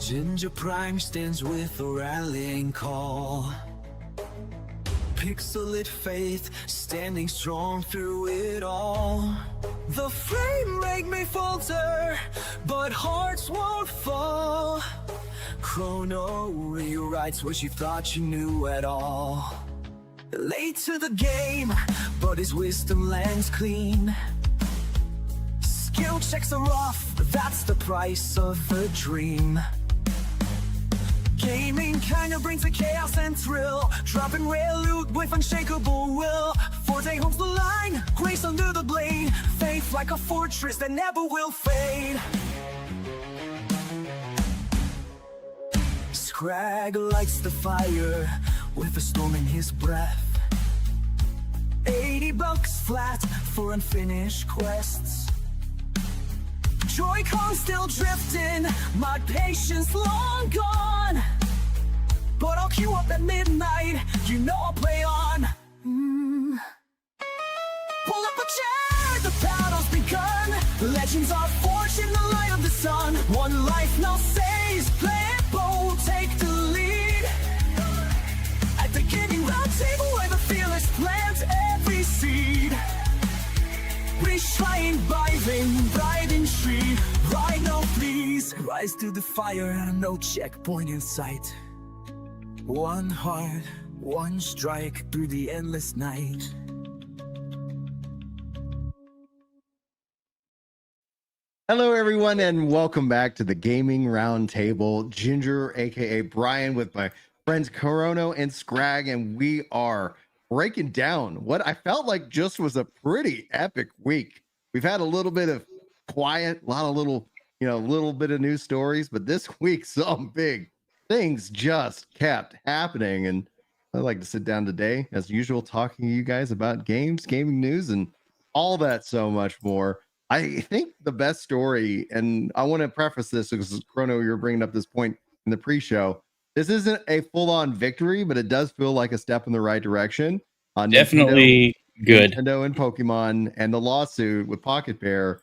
Ginger Prime stands with a rallying call. Pixelit faith standing strong through it all. The frame rate may falter, but hearts won't fall. Chrono rewrites what you thought you knew at all. Late to the game, but his wisdom lands clean. Skill checks are off, that's the price of the dream. Gaming kinda brings the chaos and thrill, dropping rare loot with unshakable will. Forte holds the line, grace under the blade, faith like a fortress that never will fade. Scrag lights the fire with a storm in his breath. $80 flat for unfinished quests. Joy-Con still drifting, my patience long gone. But I'll queue up at midnight, you know I'll play on. Pull up a chair, the battle's begun. Legends are forged in the light of the sun. One life now saves, play it bold, take the lead. At the Gaming Roundtable where the fearless plant every seed. We shine bright and tree. Ride no please, rise through the fire, no checkpoint in sight. One heart, one strike through the endless night. Hello, everyone, and welcome back to the Gaming Roundtable. Ginger, aka Brian, with my friends Corono and Scrag, and we are breaking down what I felt like just was a pretty epic week. We've had a little bit of quiet, a lot of little bit of news stories, but this week some big things just kept happening. And I'd like to sit down today, as usual, talking to you guys about games, gaming news, and all that so much more. I think the best story, and I want to preface this because Chrono, you're bringing up this point in the pre-show. This isn't a full-on victory, but it does feel like a step in the right direction. Definitely good. Nintendo and Pokemon and the lawsuit with Pocket Pair.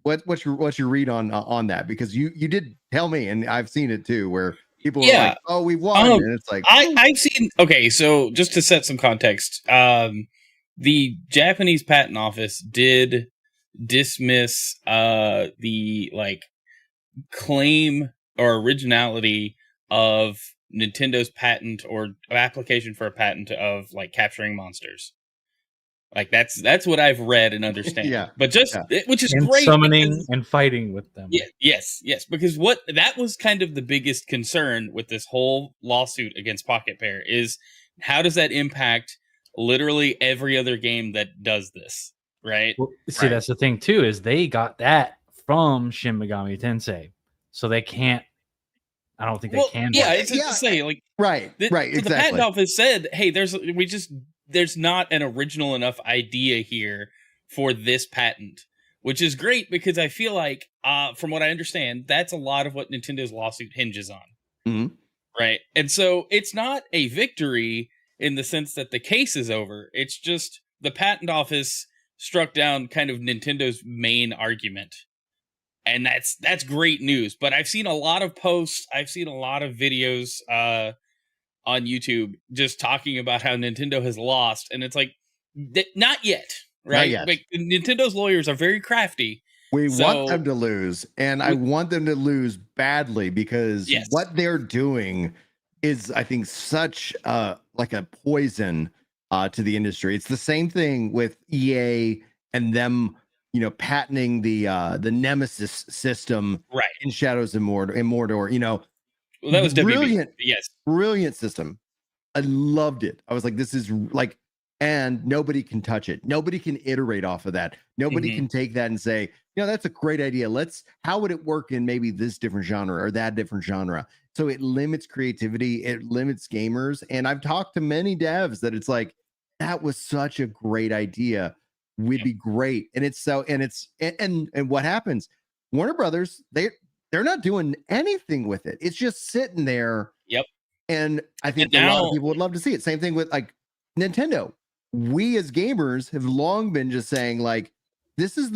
What's your read on that? Because you did tell me, and I've seen it too, where people are like, "Oh, we won," and it's like I've seen. Okay, so just to set some context, the Japanese Patent Office did dismiss the claim or originality of Nintendo's patent or application for a patent of capturing monsters. That's what I've read and understand. Yeah, but which is and great. Summoning and fighting with them. Yeah, yes, because that was kind of the biggest concern with this whole lawsuit against Pocket Pair is how does that impact literally every other game that does this, right? Well, see, that's the thing too, is they got that from Shin Megami Tensei, so they can't. I don't think they can. Yeah, it's just to say, right, exactly. The patent office said, "Hey, there's not an original enough idea here for this patent," which is great because I feel like, from what I understand, that's a lot of what Nintendo's lawsuit hinges on, right? And so it's not a victory in the sense that the case is over. It's just the patent office struck down kind of Nintendo's main argument. And that's great news. But I've seen a lot of posts. I've seen a lot of videos on YouTube just talking about how Nintendo has lost. And it's like, not yet, right? Not yet. Nintendo's lawyers are very crafty. We want them to lose. And I want them to lose badly because what they're doing is, I think, such like a poison to the industry. It's the same thing with EA and them patenting the Nemesis system in Shadows of Mordor. Well, that was brilliant. Yes. Brilliant system. I loved it. I was like, this is and nobody can touch it. Nobody can iterate off of that. Nobody can take that and say, that's a great idea. How would it work in maybe this different genre or that different genre? So it limits creativity. It limits gamers. And I've talked to many devs that it's like, that was such a great idea. Would be great. And it's so, and what happens? Warner Brothers, they're not doing anything with it. It's just sitting there. Yep. And I think a lot of people would love to see it. Same thing with Nintendo. We as gamers have long been just saying this is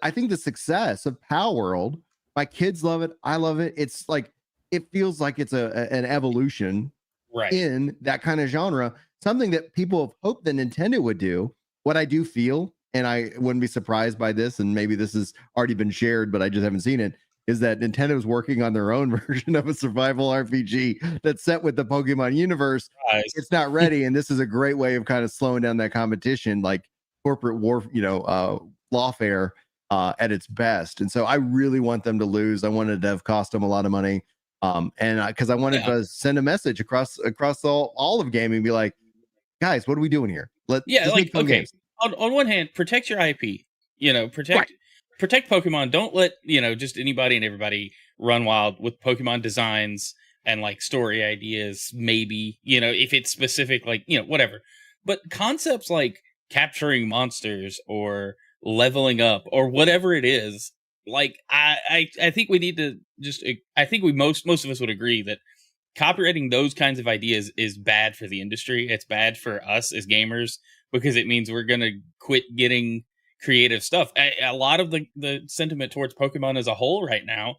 I think the success of Power World My kids love it. I love it. It's like it feels like it's an evolution Right. in that kind of genre, something that people have hoped that Nintendo would do. What I do feel, and I wouldn't be surprised by this, and maybe this has already been shared, but I just haven't seen it, is that Nintendo's working on their own version of a survival RPG that's set with the Pokemon universe. Guys. It's not ready, and this is a great way of kind of slowing down that competition, like corporate war, lawfare at its best. And so I really want them to lose. I wanted to have cost them a lot of money. And because I wanted to send a message across all of gaming, be like, guys, what are we doing here? Just make fun games. On one hand, protect your IP. Protect Pokemon. Don't let just anybody and everybody run wild with Pokemon designs and like story ideas. Maybe if it's specific, like whatever. But concepts like capturing monsters or leveling up or whatever it is, like I think we need to I think most of us would agree that copywriting those kinds of ideas is bad for the industry. It's bad for us as gamers because it means we're going to quit getting creative stuff. A lot of the sentiment towards Pokemon as a whole right now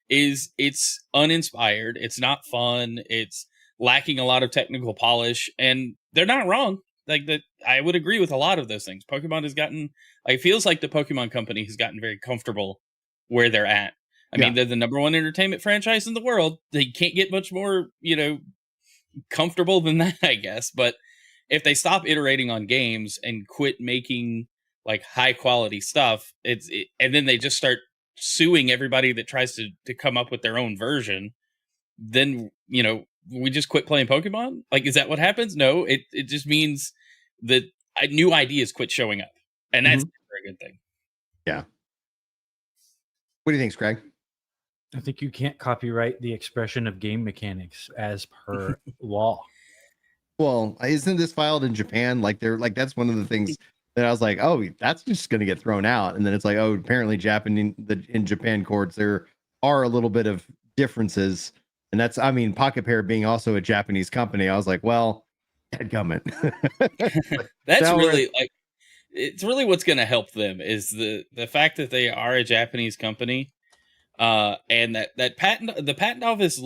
is it's uninspired. It's not fun. It's lacking a lot of technical polish, and they're not wrong. Like that, I would agree with a lot of those things. Pokemon has gotten, it feels like the Pokemon company has gotten very comfortable where they're at. I mean, they're the number one entertainment franchise in the world. They can't get much more, comfortable than that, I guess. But if they stop iterating on games and quit making like high quality stuff, and then they just start suing everybody that tries to come up with their own version, then we just quit playing Pokemon? Like, is that what happens? No, it just means that new ideas quit showing up, and that's a very good thing. Yeah. What do you think, Scrag? I think you can't copyright the expression of game mechanics as per law. Well, isn't this filed in Japan? Like that's one of the things that I was like, oh, that's just going to get thrown out. And then it's like, oh, apparently in Japan courts, there are a little bit of differences. And that's, Pocket Pair being also a Japanese company. I was like, well, dadgummit. That's really it's really what's going to help them is the fact that they are a Japanese company. And that the patent office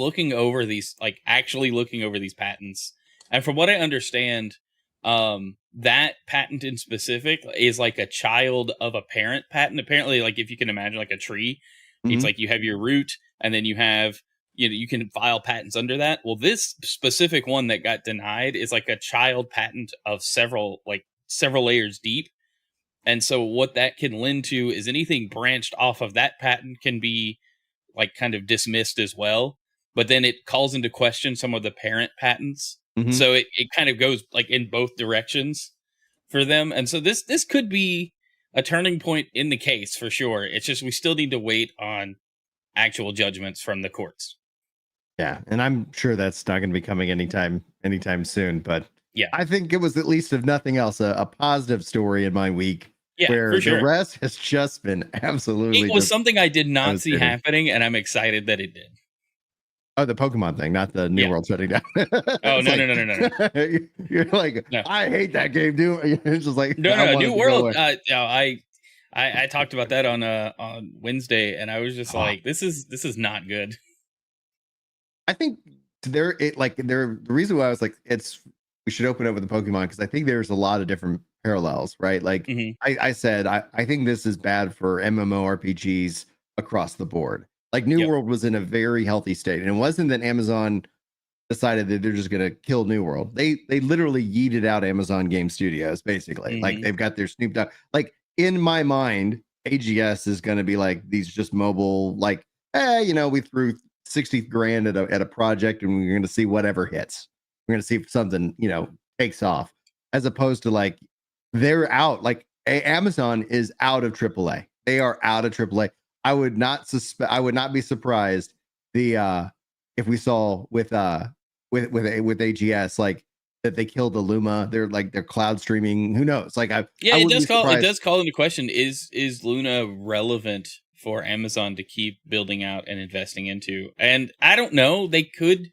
actually looking over these patents. And from what I understand, that patent in specific is like a child of a parent patent. Apparently, like if you can imagine like a tree, it's like you have your root and then you have, you can file patents under that. Well, this specific one that got denied is like a child patent of several layers deep. And so what that can lend to is anything branched off of that patent can be like kind of dismissed as well. But then it calls into question some of the parent patents. So it kind of goes like in both directions for them. And so this could be a turning point in the case for sure. It's just we still need to wait on actual judgments from the courts. Yeah, and I'm sure that's not going to be coming anytime soon. But yeah, I think it was, at least if nothing else, a positive story in my week. Yeah, where for sure. The rest has just been absolutely. It was something I did not see happening, and I'm excited that it did. Oh, the Pokemon thing, not the New World shutting down. Oh, no. You're like, no. I hate that game, dude. It's just like, no, New World. I talked about that on Wednesday, and I was just like, this is not good. I think the reason why I was like, we should open up with the Pokemon, because I think there's a lot of different parallels, right? Like I said, I think this is bad for MMORPGs across the board. Like New World was in a very healthy state, and it wasn't that Amazon decided that they're just going to kill New World. They literally yeeted out Amazon Game Studios, basically. Like they've got their Snoop Dogg. Like in my mind, AGS is going to be like these just mobile, like, we threw 60 grand at a project, and we're going to see whatever hits. We're going to see if something takes off, as opposed to like they're out. Like Amazon is out of AAA. They are out of AAA. I would not be surprised if we saw with AGS like that they killed the Luma. They're cloud streaming. Who knows? Like it does call into question, is Luna relevant for Amazon to keep building out and investing into? And I don't know. They could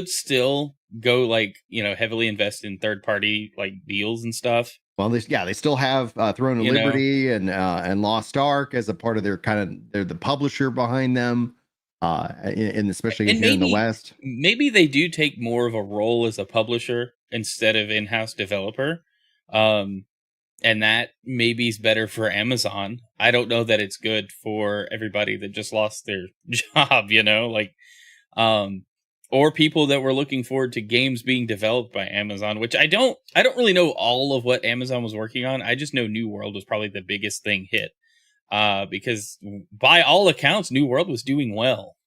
still go heavily invest in third party like deals and stuff. Well, they still have Throne of You know? Liberty and Lost Ark as a part of their they're the publisher behind them, and especially And here in the West. maybe they do take more of a role as a publisher instead of in-house developer. And that maybe is better for Amazon. I don't know that it's good for everybody that just lost their job, or people that were looking forward to games being developed by Amazon, which I don't really know all of what Amazon was working on. I just know New World was probably the biggest thing hit. Because by all accounts, New World was doing well.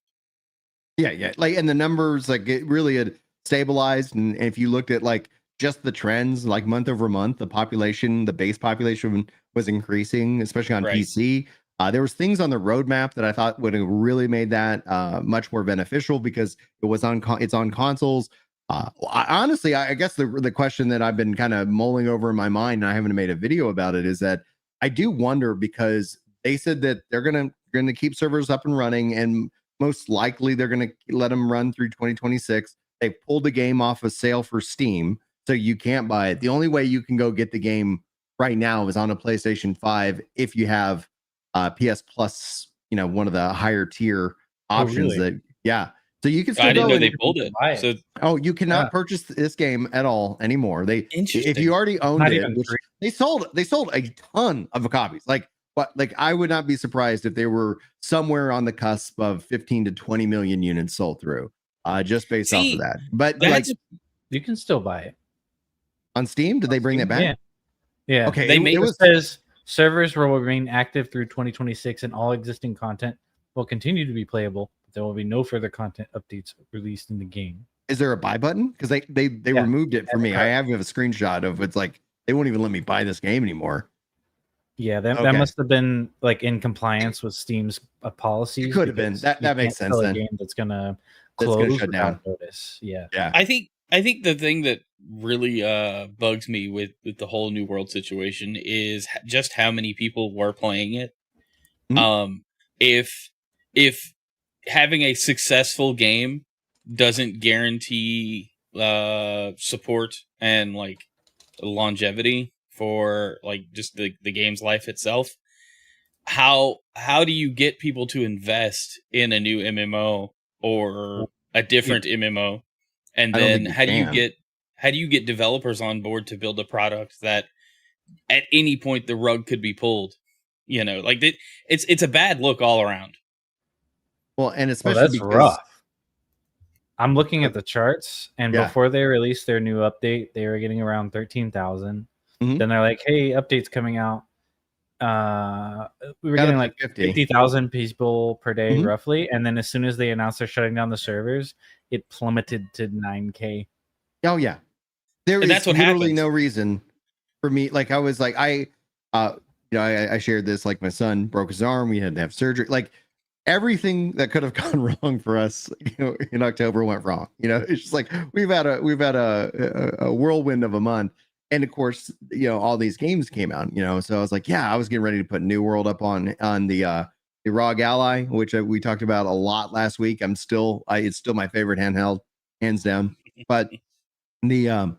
Yeah. Like, and the numbers, like, it really had stabilized. And if you looked at like just the trends, like month over month, the base population was increasing, especially on Right. PC. There was things on the roadmap that I thought would have really made that much more beneficial because it's on consoles. Honestly, I guess the question that I've been kind of mulling over in my mind, and I haven't made a video about it, is that I do wonder, because they said that they're gonna keep servers up and running, and most likely they're gonna let them run through 2026. They pulled the game off a sale for Steam, so you can't buy it. The only way you can go get the game right now is on a PlayStation 5 if you have PS Plus, one of the higher tier options. Oh, really? So you can still I didn't go know and they pulled it. So you cannot Yeah. purchase this game at all anymore. If interesting. you already owned Not it, even which free. they sold a ton of copies. Like I would not be surprised if they were somewhere on the cusp of 15 to 20 million units sold through, just based off of that. But like You can still buy it on Steam, did they bring that back? Yeah. Okay, It says servers will remain active through 2026, and all existing content will continue to be playable. But there will be no further content updates released in the game. Is there a buy button? Because they removed it for me. I have a screenshot of it's like they won't even let me buy this game anymore. Yeah, that must have been like in compliance with Steam's policies. It could have been. That makes sense then. A game that's gonna close shut down. without notice. Yeah. I think the thing that really bugs me with the whole New World situation is just how many people were playing it. Mhm. If having a successful game doesn't guarantee support and like longevity for like just the game's life itself, how do you get people to invest in a new MMO or a different MMO? And then how do you get developers on board to build a product that at any point the rug could be pulled? It's a bad look all around. Well, and Well, especially that's because rough. I'm looking at the charts, and Yeah. before they released their new update, they were getting around 13,000. Mhm. Then they're like, "Hey, update's coming out." We were Got getting up like to 50,000 people per day, Mhm. roughly. And then as soon as they announced they're shutting down the servers, it plummeted to 9K. Oh yeah, there And is that's what literally happens. no reason for me. Like I was like I shared this. Like my son broke his arm. We had to have surgery. Like everything that could have gone wrong for us, in October went wrong. It's just like we've had a whirlwind of a month. And of course, all these games came out, so I was like, I was getting ready to put New World up on the ROG Ally, which we talked about a lot last week. It's still my favorite handheld, hands down. But I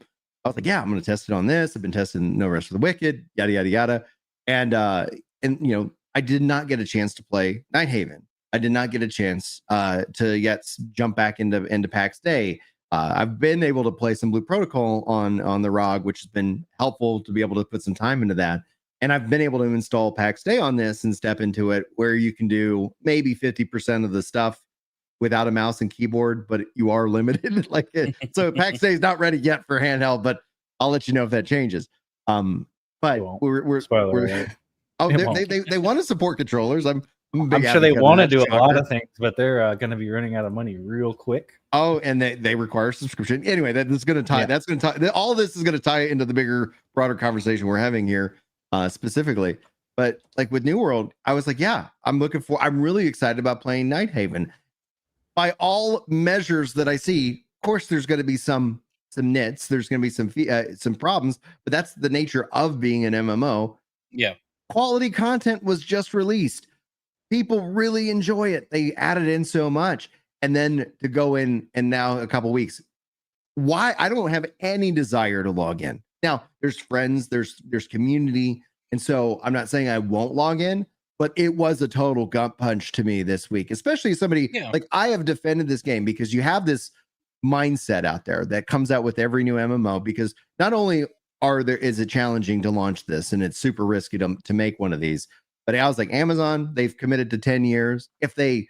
was like, I'm going to test it on this. I've been testing No Rest for the Wicked, yada yada yada, and I did not get a chance to play Night Haven. I did not get a chance to yet jump back into PAX Day. I've been able to play some Blue Protocol on the ROG, which has been helpful to be able to put some time into that. And I've been able to install PAX Day on this and step into it, where you can do maybe 50% of the stuff without a mouse and keyboard, but you are limited. So PAX Day is not ready yet for handheld, but I'll let you know if that changes. But we're Spoiler alert. Oh, It won't. they want to support controllers. I'm sure they want to do a lot of things, but they're going to be running out of money real quick. Oh, and they require subscription. Anyway, that's going to tie. Yeah. That's going to tie. All this is going to tie into the bigger, broader conversation we're having here, specifically. But like with New World, I was like, I'm really excited about playing Night Haven. By all measures that I see, of course, there's going to be some nits. There's going to be some problems, but that's the nature of being an MMO. Yeah. Quality content was just released. People really enjoy it. They added in so much. And then to go in and now a couple weeks, why? I don't have any desire to log in. Now, there's friends, there's community, and so I'm not saying I won't log in, but it was a total gut punch to me this week, especially somebody Yeah. like I have defended this game because you have this mindset out there that comes out with every new MMO, because not only is it challenging to launch this and it's super risky to make one of these, but I was like, Amazon, they've committed to 10 years. If they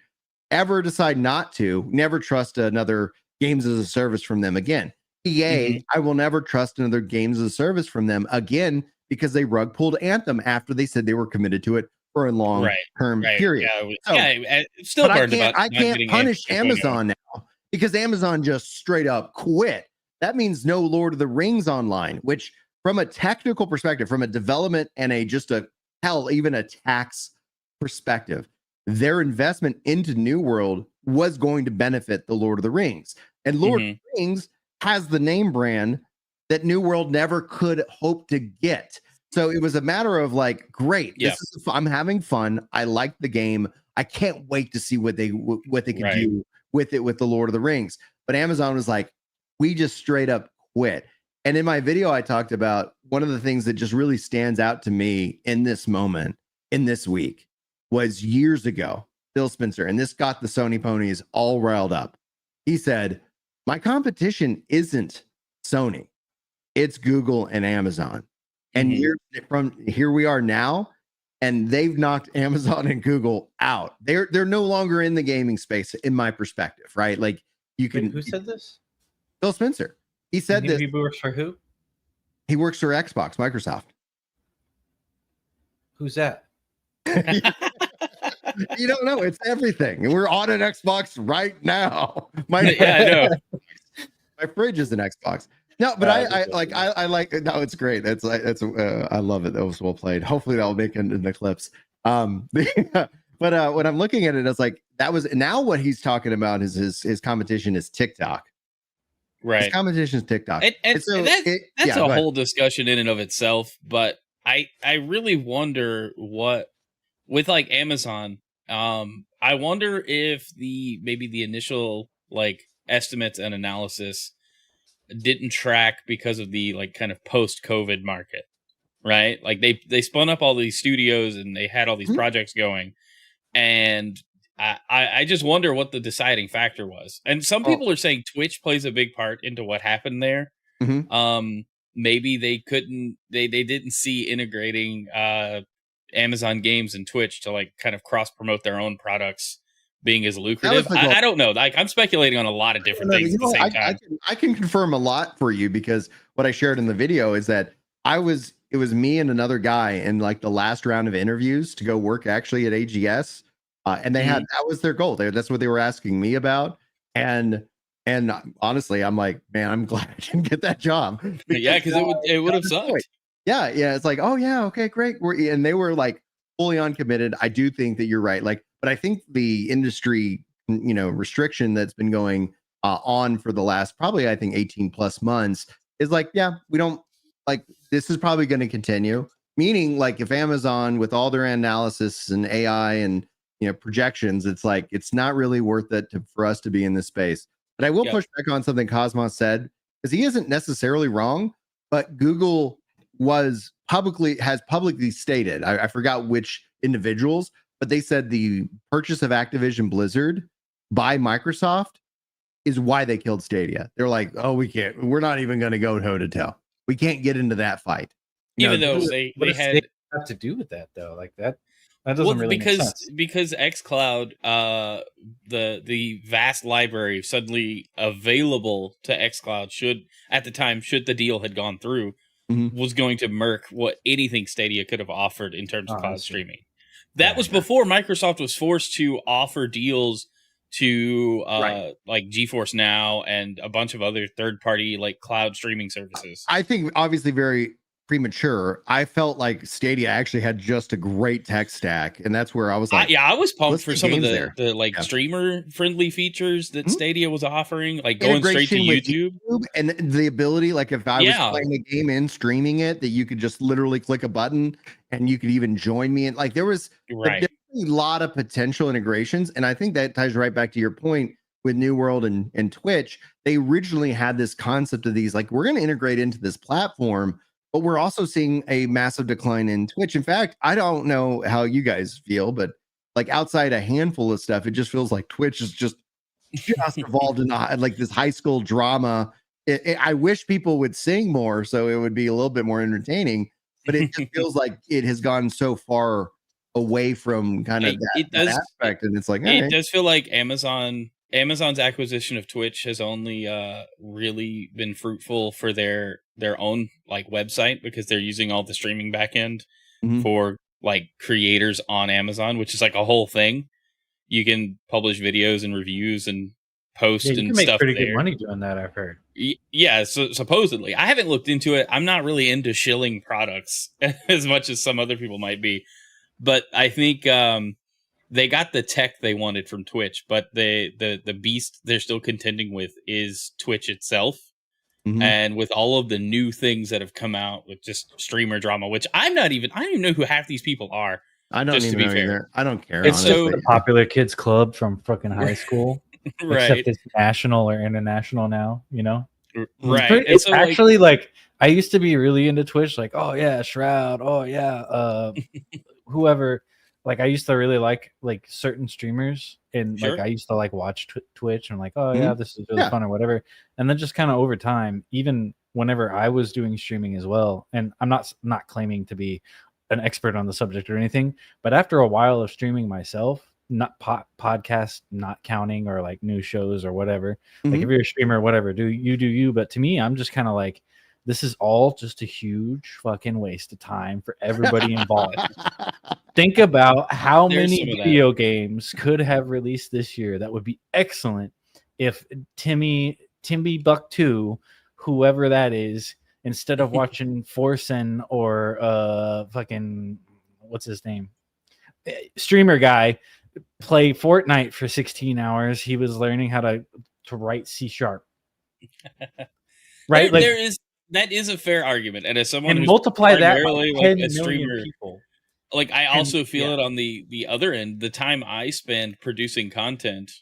ever decide not to, never trust another games as a service from them again. EA, I will never trust another games as a service from them again, because they rug pulled Anthem after they said they were committed to it for a long term period. Yeah, still burned about. I can't punish Amazon now because Amazon just straight up quit. That means no Lord of the Rings online, which from a technical perspective, from a development and even a tax perspective, their investment into New World was going to benefit the Lord of the Rings. And Lord of the Rings has the name brand that New World never could hope to get. So it was a matter of like, great, I'm having fun. I like the game. I can't wait to see what they could do with it with the Lord of the Rings. But Amazon was like, we just straight up quit. And in my video, I talked about one of the things that just really stands out to me in this moment, in this week, was years ago, Phil Spencer, and this got the Sony ponies all riled up. He said, my competition isn't Sony, it's Google and Amazon. And here we are now, and they've knocked Amazon and Google out. They're no longer in the gaming space, in my perspective, right? Like you can. Who said this? Phil Spencer. He said this. He works for who? He works for Xbox, Microsoft. Who's that? You don't know. It's everything. We're on an Xbox right now. I know. My fridge is an Xbox. No, but I like. No, it's great. I love it. That was well played. Hopefully that'll make it in the clips. But when I'm looking at it, it's like that was now what he's talking about is his competition is TikTok. Right. His competition is TikTok. And so that's a whole discussion in and of itself. But I really wonder what with like Amazon. I wonder if maybe the initial like estimates and analysis didn't track because of the like kind of post-COVID market, right? Like they spun up all these studios and they had all these projects going, and I just wonder what the deciding factor was. And some people are saying Twitch plays a big part into what happened there. Maybe they didn't see integrating Amazon games and Twitch to like kind of cross promote their own products being as lucrative. I don't know. Like I'm speculating on a lot of different things at the same time. I can confirm a lot for you, because what I shared in the video is that it was me and another guy in like the last round of interviews to go work actually at AGS. And they had, that was their goal. That's what they were asking me about. And honestly, I'm like, man, I'm glad I didn't get that job. Because it would have sucked. Yeah. It's like, oh yeah, okay, great. And they were like fully uncommitted. I do think that you're right. Like, but I think the industry, restriction that's been going on for the last probably, I think 18 plus months is like, yeah, we don't like, this is probably going to continue. Meaning like if Amazon with all their analysis and AI and, projections, it's like, it's not really worth it for us to be in this space. But I will push back on something Cosmos said, because he isn't necessarily wrong, but Google has publicly stated, I forgot which individuals, but they said the purchase of Activision Blizzard by Microsoft is why they killed Stadia. They're like, oh, we're not even going to go toe to toe. We can't get into that fight. Even though they had have to do with that though, like that doesn't really make sense. Because xCloud, the vast library suddenly available to xCloud should the deal had gone through, was going to murk what anything Stadia could have offered in terms of cloud streaming. That was before Microsoft was forced to offer deals to like GeForce Now and a bunch of other third-party like cloud streaming services. I think obviously very premature. I felt like Stadia actually had just a great tech stack, and that's where I was like, I was pumped for some of the streamer friendly features that Stadia was offering, like going straight to YouTube and the ability, like if I was playing a game and streaming it, that you could just literally click a button and you could even join me, and like there was a lot of potential integrations. And I think that ties right back to your point New World and Twitch, they originally had this concept of these, like, we're going to integrate into this platform, but we're also seeing a massive decline in Twitch. In fact, I don't know how you guys feel, but like outside a handful of stuff, it just feels like Twitch is just evolved in like this high school drama. I wish people would sing more so it would be a little bit more entertaining, but it just feels like it has gone so far away from kind of that aspect, and it's like it does feel like Amazon's acquisition of Twitch has only really been fruitful for their own like website, because they're using all the streaming backend for like creators on Amazon, which is like a whole thing. You can publish videos and reviews and post you and can make stuff pretty there. good money doing that, I've heard. Yeah, so supposedly. I haven't looked into it. I'm not really into shilling products as much as some other people might be. But I think they got the tech they wanted from Twitch, but the beast they're still contending with is Twitch itself. And with all of the new things that have come out with just streamer drama, which I don't even know who half these people are. I don't just even to be know fair. either. I don't care. It's honestly. just the popular kids club from fucking high school. Right. Except it's national or international now, you know? Right. It's so actually like I used to be really into Twitch, like, oh yeah, Shroud, oh yeah, whoever. Like I used to really like certain streamers, and like I used to like watch Twitch and like, oh yeah, this is really fun or whatever. And then just kind of over time, even whenever I was doing streaming as well, and I'm not claiming to be an expert on the subject or anything, but after a while of streaming myself, not podcast not counting, or like new shows or whatever, like if you're a streamer, whatever, do you, but to me, I'm just kind of like, this is all just a huge fucking waste of time for everybody involved. Think about how many video games could have released this year that would be excellent if Timmy Buck 2, whoever that is, instead of watching Forsen or fucking what's his name, streamer guy, play Fortnite for 16 hours, he was learning how to write C#. Right? That is a fair argument, and as someone who's multiply that by like 10 a million streamer, people. Like I also feel it on the other end, the time I spend producing content,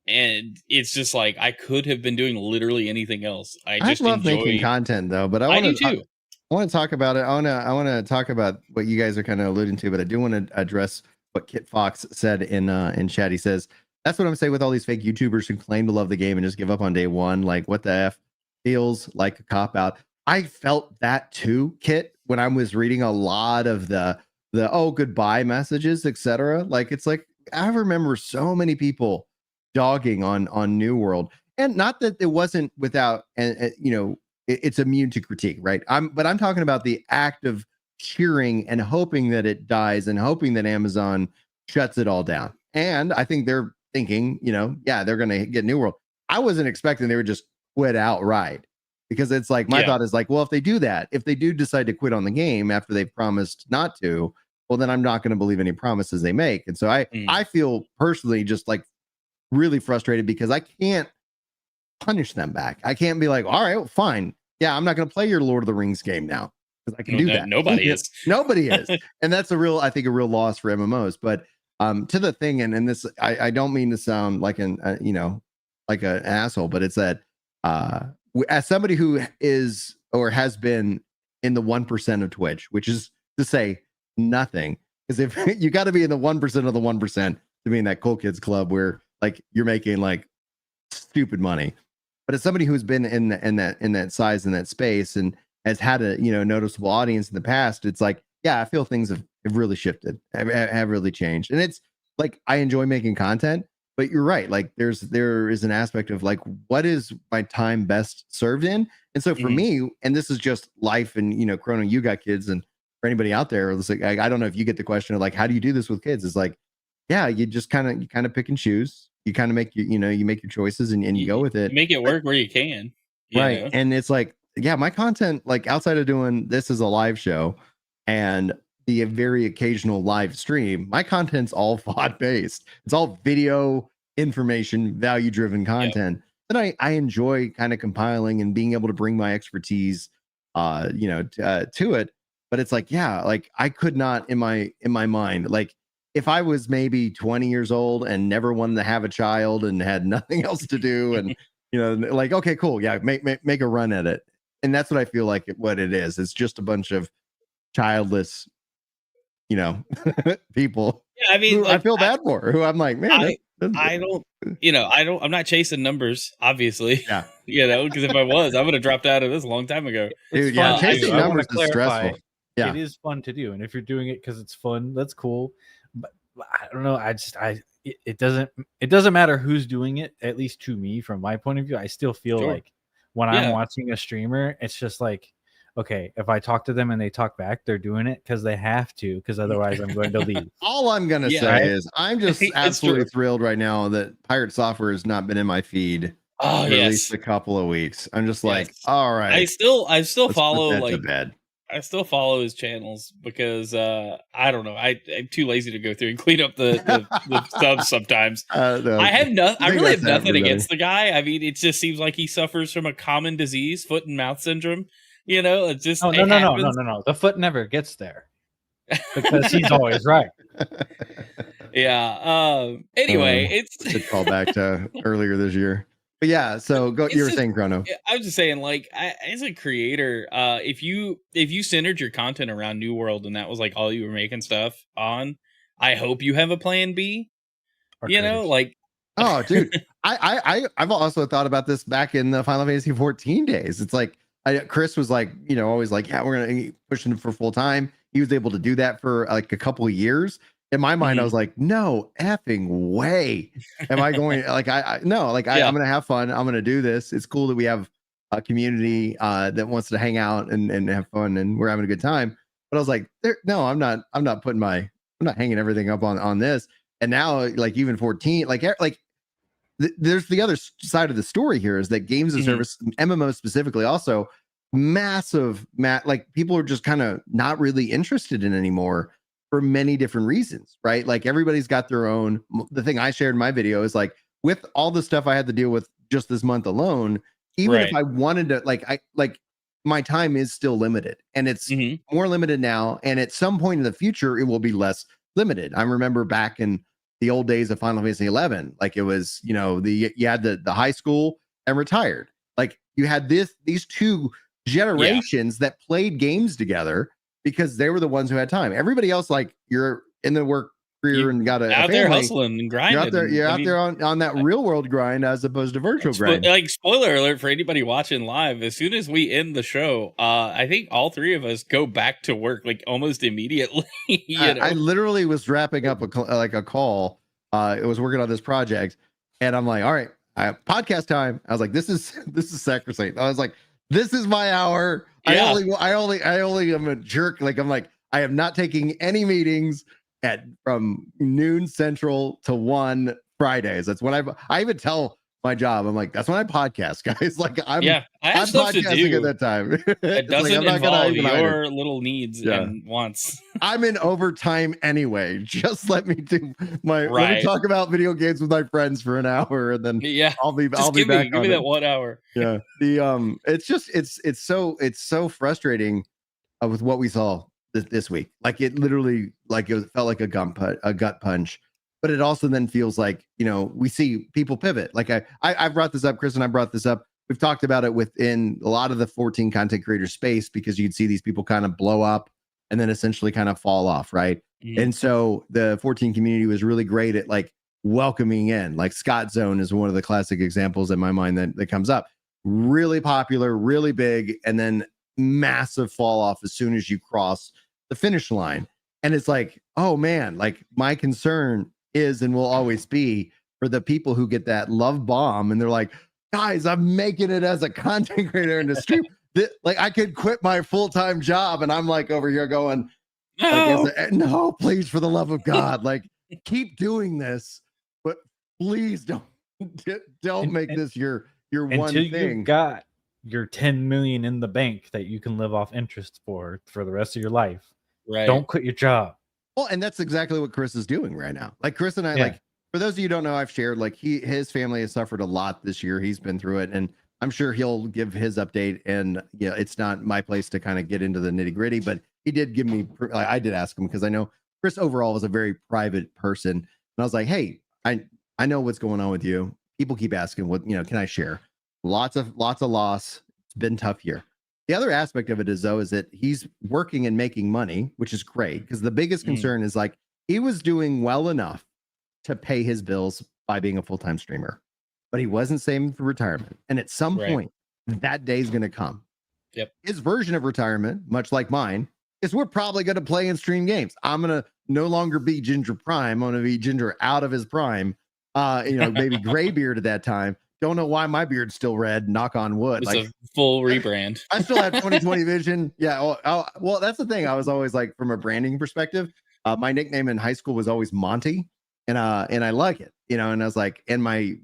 and it's just like I could have been doing literally anything else. I just love making content though, but I do too. I want to talk about it. I want to talk about what you guys are kind of alluding to, but I do want to address what Kit Fox said in chat. He says, that's what I'm saying with all these fake YouTubers who claim to love the game and just give up on day one. Like, what the F? Feels like a cop out. I felt that too, Kit, when I was reading a lot of the oh goodbye messages, etc. Like, it's like I remember so many people dogging on New World, and not that it wasn't without, and you know, it's immune to critique, right? But I'm talking about the act of cheering and hoping that it dies and hoping that Amazon shuts it all down. And I think they're thinking, you know, yeah, they're going to get New World. I wasn't expecting they would just quit outright, because it's like my thought is like, well, if they do that, if they do decide to quit on the game after they've promised not to, well, then I'm not going to believe any promises they make. And so I feel personally just like really frustrated, because I can't punish them back. I can't be like, all right, well, fine. Yeah, I'm not going to play your Lord of the Rings game now, because I can do that. Nobody is. Nobody is. And that's I think a real loss for MMOs. But to the thing, and this, I don't mean to sound like you know, like an asshole, but it's that as somebody who is or has been in the 1% of Twitch, which is to say nothing, because if you got to be in the 1% of the 1% to be in that cool kids club where like you're making like stupid money. But as somebody who's been in that size, in that space, and has had a, you know, noticeable audience in the past, it's like, yeah, I feel things have really shifted, have really changed. And it's like, I enjoy making content, but you're right. Like there is an aspect of like, what is my time best served in? And so for me, and this is just life, and, you know, Chrono, you got kids, and for anybody out there, it's like, I don't know if you get the question of like, how do you do this with kids? It's like, yeah, you just kind of pick and choose. You kind of make you make your choices, and you go with it. Make it work where you can. Right. Know? And it's like, yeah, my content, like outside of doing this as a live show and the very occasional live stream, my content's all VOD based. It's all video information, value driven content that I enjoy kind of compiling and being able to bring my expertise, you know, to it. But it's like, yeah, like I could not in my mind, like if I was maybe 20 years old and never wanted to have a child and had nothing else to do, and like, okay, cool, yeah, make a run at it. And that's what I feel like what it is. It's just a bunch of childless, people. Yeah, I mean, who I feel bad for. Who I'm like, man, I don't, I'm not chasing numbers, obviously. Yeah. Because if I was, I would have dropped out of this a long time ago. Dude, yeah, chasing numbers is stressful. Yeah, it is fun to do, and if you're doing it because it's fun, that's cool. But I don't know. It doesn't matter who's doing it. At least to me, from my point of view, I still feel like when I'm watching a streamer, it's just like, okay, if I talk to them and they talk back, they're doing it because they have to, because otherwise I'm going to leave. All I'm going to say is I'm just absolutely thrilled right now that Pirate Software has not been in my feed for at least a couple of weeks. I'm just like, all right. I still follow I still follow his channels because I don't know. I'm too lazy to go through and clean up the subs sometimes. No, I really have nothing against the guy. I mean, it just seems like he suffers from a common disease, foot and mouth syndrome. It just no. The foot never gets there because he's always right. Yeah. Anyway, it's a call back to earlier this year. But yeah, so go. You were saying, Chrono. I was just saying, like, as a creator, if you centered your content around New World and that was like all you were making stuff on, I hope you have a plan B. Like, oh, dude, I've also thought about this back in the Final Fantasy 14 days. It's like Chris was like, always like, yeah, we're gonna push him for full time. He was able to do that for like a couple of years. In my mind, I was like, no effing way am I going, like, I'm going to have fun. I'm going to do this. It's cool that we have a community that wants to hang out and have fun, and we're having a good time. But I was like, I'm not hanging everything up on this. And now, like, even 14, there's the other side of the story here is that games as service, MMO specifically, also massive, like, people are just kind of not really interested in anymore. For many different reasons, right? Like, everybody's got their own. The thing I shared in my video is like, with all the stuff I had to deal with just this month alone, even if I wanted to, my time is still limited, and it's more limited now. And at some point in the future, it will be less limited. I remember back in the old days of Final Fantasy 11, like, it was, you had the high school and retired. Like, you had these two generations that played games together, because they were the ones who had time. Everybody else, like, you're in the work career and got a there hustling and grinding. You're out there on that real world grind as opposed to virtual grind. Like, spoiler alert for anybody watching live, as soon as we end the show, I think all three of us go back to work, like, almost immediately. I literally was wrapping up a call. It was working on this project, and I'm like, all right, I have podcast time. I was like, this is sacrosanct. I was like, this is my hour. Yeah. I only am a jerk. Like, I'm like, I am not taking any meetings from noon Central to 1 Fridays. That's when I even tell my job, I'm like, that's when I podcast, guys. Like, I have stuff to do at that time. It doesn't involve your little needs and wants. I'm in overtime anyway. Just let me do let me talk about video games with my friends for an hour, and then I'll be back. Give me that 1 hour. Yeah. It's so frustrating with what we saw this week. Like, it literally, like, it felt like a gut punch. But it also then feels like, we see people pivot. Like, I brought this up, Chris and I brought this up. We've talked about it within a lot of the 14 content creator space, because you'd see these people kind of blow up and then essentially kind of fall off, right? And so the 14 community was really great at, like, welcoming in. Like, Scott Zone is one of the classic examples in my mind that comes up. Really popular, really big, and then massive fall off as soon as you cross the finish line. And it's like, oh man, like, my concern is and will always be for the people who get that love bomb and they're like, guys, I'm making it as a content creator in the stream. Like, I could quit my full-time job, and I'm like over here going, no, please, for the love of God, like, keep doing this, but please don't make this your one thing. Until you've got your 10 million in the bank that you can live off interest for the rest of your life. Right. Don't quit your job. Well, and that's exactly what Chris is doing right now. Like, Chris and I, like, for those of you who don't know, I've shared, like, his family has suffered a lot this year. He's been through it, and I'm sure he'll give his update. And it's not my place to kind of get into the nitty gritty, but he did give me, I did ask him, because I know Chris overall was a very private person. And I was like, hey, I know what's going on with you. People keep asking what, can I share? Lots of loss. It's been a tough year. The other aspect of it is that he's working and making money, which is great, because the biggest concern is like he was doing well enough to pay his bills by being a full-time streamer, but he wasn't saving for retirement. And at some point, that day is going to come. Yep. His version of retirement, much like mine, is we're probably going to play and stream games. I'm going to no longer be Ginger Prime. I'm going to be Ginger out of his prime. Maybe gray beard at that time. Don't know why my beard's still red. Knock on wood. It's a full rebrand. I still have 2020 vision. Yeah. Well, that's the thing. I was always like, from a branding perspective, my nickname in high school was always Monty, and I like it. And I was like, and my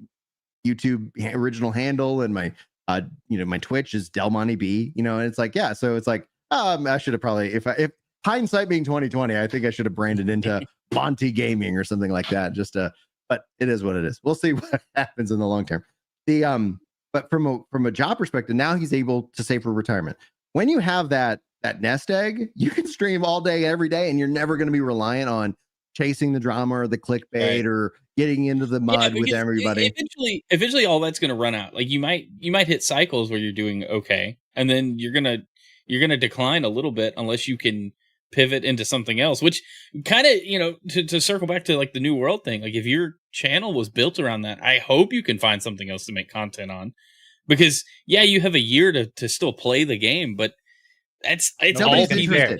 YouTube original handle and my my Twitch is Del Monte B. And it's like, yeah. So it's like, I should have probably, if hindsight being 2020, I think I should have branded into Monty Gaming or something like that. But it is what it is. We'll see what happens in the long term. But from a job perspective, now he's able to save for retirement. When you have that nest egg, you can stream all day, every day, and you're never going to be reliant on chasing the drama or the clickbait or getting into the mud with everybody. Eventually all that's going to run out. Like you might hit cycles where you're doing okay, and then you're gonna decline a little bit unless you can pivot into something else, which kind of, to circle back to like the New World thing, like if your channel was built around that, I hope you can find something else to make content on, because you have a year to still play the game, but it's nobody's all interested.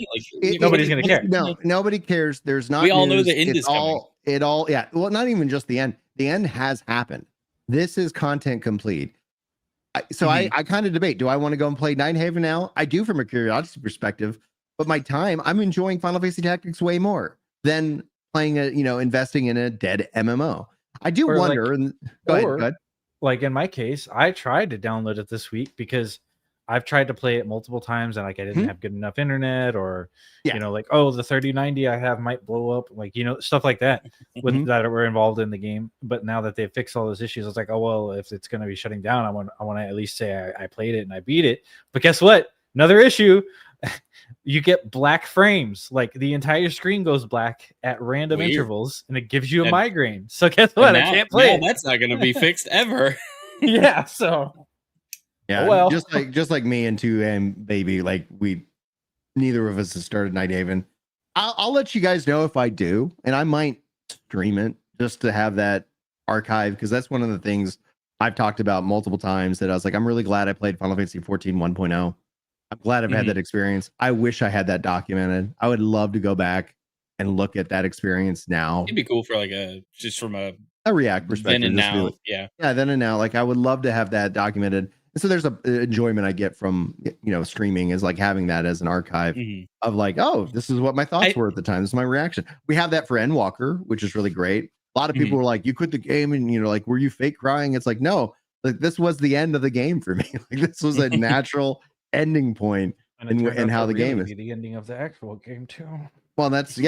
Nobody's gonna care. No, nobody cares. There's not. We all know news. the end is coming. Yeah. Well, not even just the end. The end has happened. This is content complete. I kind of debate. Do I want to go and play Ninehaven now? I do, from a curiosity perspective. But my time, I'm enjoying Final Fantasy Tactics way more than playing investing in a dead MMO. I do wonder. Go ahead. Like in my case, I tried to download it this week because I've tried to play it multiple times and like I didn't have good enough internet, or the 3090 I have might blow up, stuff like that with that were involved in the game. But now that they've fixed all those issues, I was like, oh well, if it's going to be shutting down, I want to at least say I played it and I beat it. But guess what? Another issue. You get black frames, like the entire screen goes black at random intervals, and it gives you a migraine. So guess what? I can't play it. That's not going to be fixed ever. Yeah. So yeah, well, just like me and 2M baby, like neither of us has started Nighthaven. I'll let you guys know if I do, and I might stream it just to have that archive, because that's one of the things I've talked about multiple times, that I was like, I'm really glad I played Final Fantasy 14 1.0. I'm glad I've had that experience. I wish I had that documented. I would love to go back and look at that experience now. It'd be cool for just from a React perspective. Then and now, then and now. Like I would love to have that documented. And so there's a enjoyment I get from streaming, is like having that as an archive of like, oh, this is what my thoughts were at the time. This is my reaction. We have that for Endwalker, which is really great. A lot of people were like, you quit the game and like, were you fake crying? It's like, no, like this was the end of the game for me. Like this was a natural ending point and how the game is the ending of the actual game too. Well, that's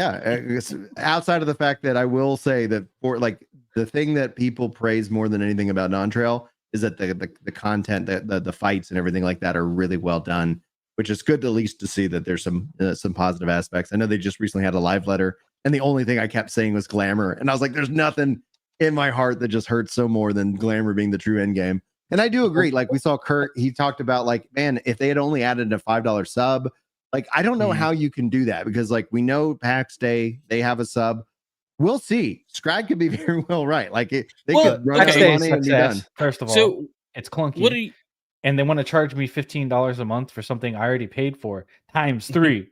outside of the fact that I will say that for like the thing that people praise more than anything about Non-Trail is that the content, the fights and everything like that are really well done, which is good at least to see that there's some positive aspects. I know they just recently had a live letter, and the only thing I kept saying was glamour, and I was like, there's nothing in my heart that just hurts so more than glamour being the true end game. And I do agree. Like we saw Kurt, he talked about like, man, if they had only added a $5 sub, like I don't know how you can do that, because like we know PAX Day, they have a sub. We'll see. Scrag could be very well right. Like they could run out of money and be done. First of all, it's clunky. And they want to charge me $15 a month for something I already paid for times 3.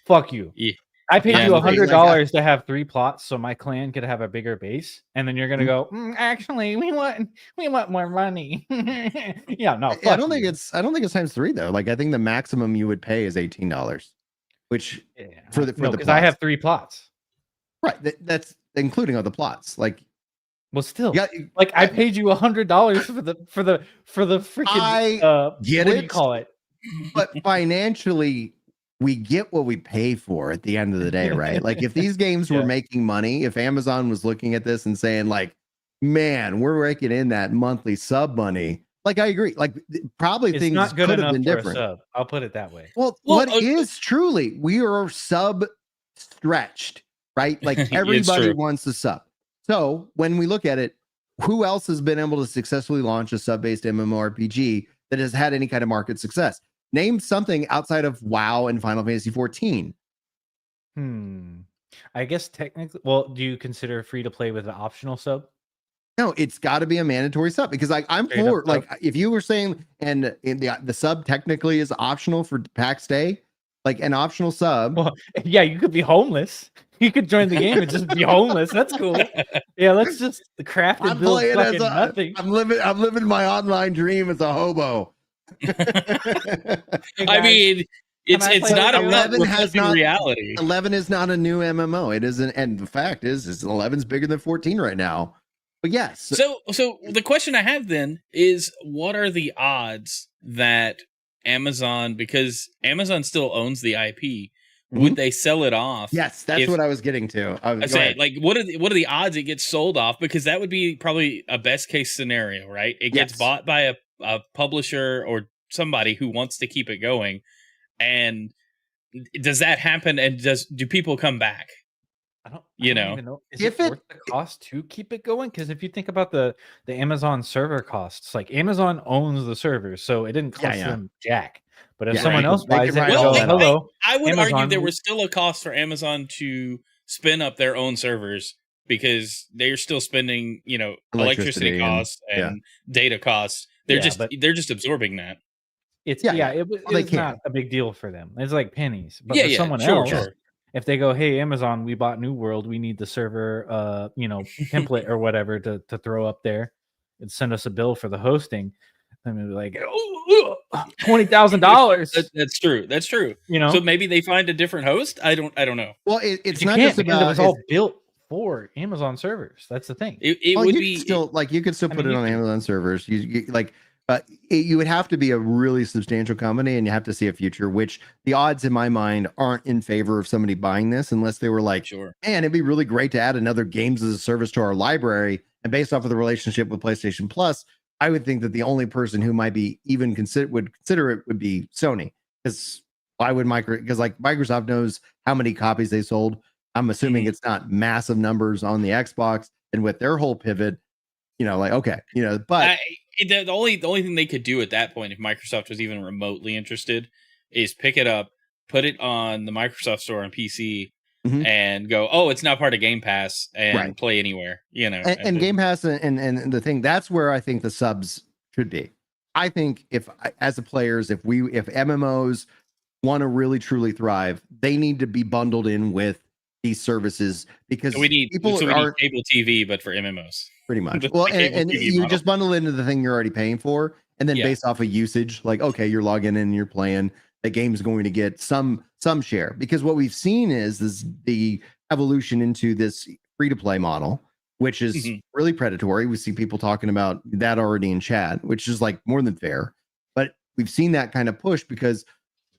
Fuck you. Yeah. I paid you $100 to have 3 plots so my clan could have a bigger base, and then you're gonna go, actually we want more money. Yeah, no, I don't think it's times 3 though. Like I think the maximum you would pay is $18, which for the because I have 3 plots. Right, that's including all the plots. Like, well, still, I paid you $100 for the freaking. I get what it. Do you call it? But financially, we get what we pay for at the end of the day, right? Like if these games were making money, if Amazon was looking at this and saying like, man, we're raking in that monthly sub money. Like I agree. Like probably things not good could enough have been different. For a sub. I'll put it that way. Well what is truly, we are sub stretched. right? Like It's everybody true. wants a sub. So when we look at it, who else has been able to successfully launch a sub-based MMORPG that has had any kind of market success? Name something outside of WoW and Final Fantasy 14. I guess technically, well, do you consider free to play with an optional sub? No, it's got to be a mandatory sub because like I'm Straight for up like sub? if you were saying and in the sub technically is optional for PAX Day, like an optional sub. Well, yeah, you could be homeless. You could join the game and just be homeless. That's cool. Yeah, let's just craft and I'm build playing as fucking nothing. I'm living my online dream as a hobo. Hey, I guys, mean, it's I play not with you? about 11 has reflecting not reality. 11 is not a new MMO. It isn't, and the fact is 11's bigger than 14 right now. But yes. So the question I have then is, what are the odds that Amazon, because Amazon still owns the IP, would they sell it off? Yes, that's what I was getting to. I say, like, what are the odds it gets sold off? Because that would be probably a best case scenario, right? It gets bought by a publisher or somebody who wants to keep it going. And does that happen? And do people come back? I don't You know? even know. Is it worth the cost to keep it going? Because if you think about the Amazon server costs, like Amazon owns the servers, so it didn't cost them jack. But if someone else buys it, well, hello, I would Amazon argue there was still a cost for Amazon to spin up their own servers because they're still spending, electricity costs and data costs. They're just absorbing that. It's it's not a big deal for them. It's like pennies. But for someone else, if they go, hey, Amazon, we bought New World, we need the server template or whatever to throw up there and send us a bill for the hosting. I mean, like $20,000. That's true. That's true. So maybe they find a different host. I don't know. Well, it's not just about it was all built for Amazon servers. That's the thing. It would be still like you could still put it on Amazon servers. You like. You would have to be a really substantial company and you have to see a future, which the odds in my mind aren't in favor of somebody buying this unless they were like, man, it'd be really great to add another games as a service to our library. And based off of the relationship with PlayStation Plus, I would think that the only person who might be even consider it would be Sony. Because why would because like Microsoft knows how many copies they sold. I'm assuming it's not massive numbers on the Xbox, and with their whole pivot, but the only thing they could do at that point, if Microsoft was even remotely interested, is pick it up, put it on the Microsoft Store on PC, and go, oh, it's now part of Game Pass, and play anywhere. And Game Pass and the thing, that's where I think the subs should be. I think if as a players, if MMOs want to really truly thrive, they need to be bundled in with these services because we need cable TV, but for MMOs. Pretty much. Well, and you just bundle into the thing you're already paying for, and then based off of usage, like, okay, you're logging in and you're playing, the game's going to get some share. Because what we've seen is the evolution into this free-to-play model, which is really predatory. We see people talking about that already in chat, which is like more than fair. But we've seen that kind of push because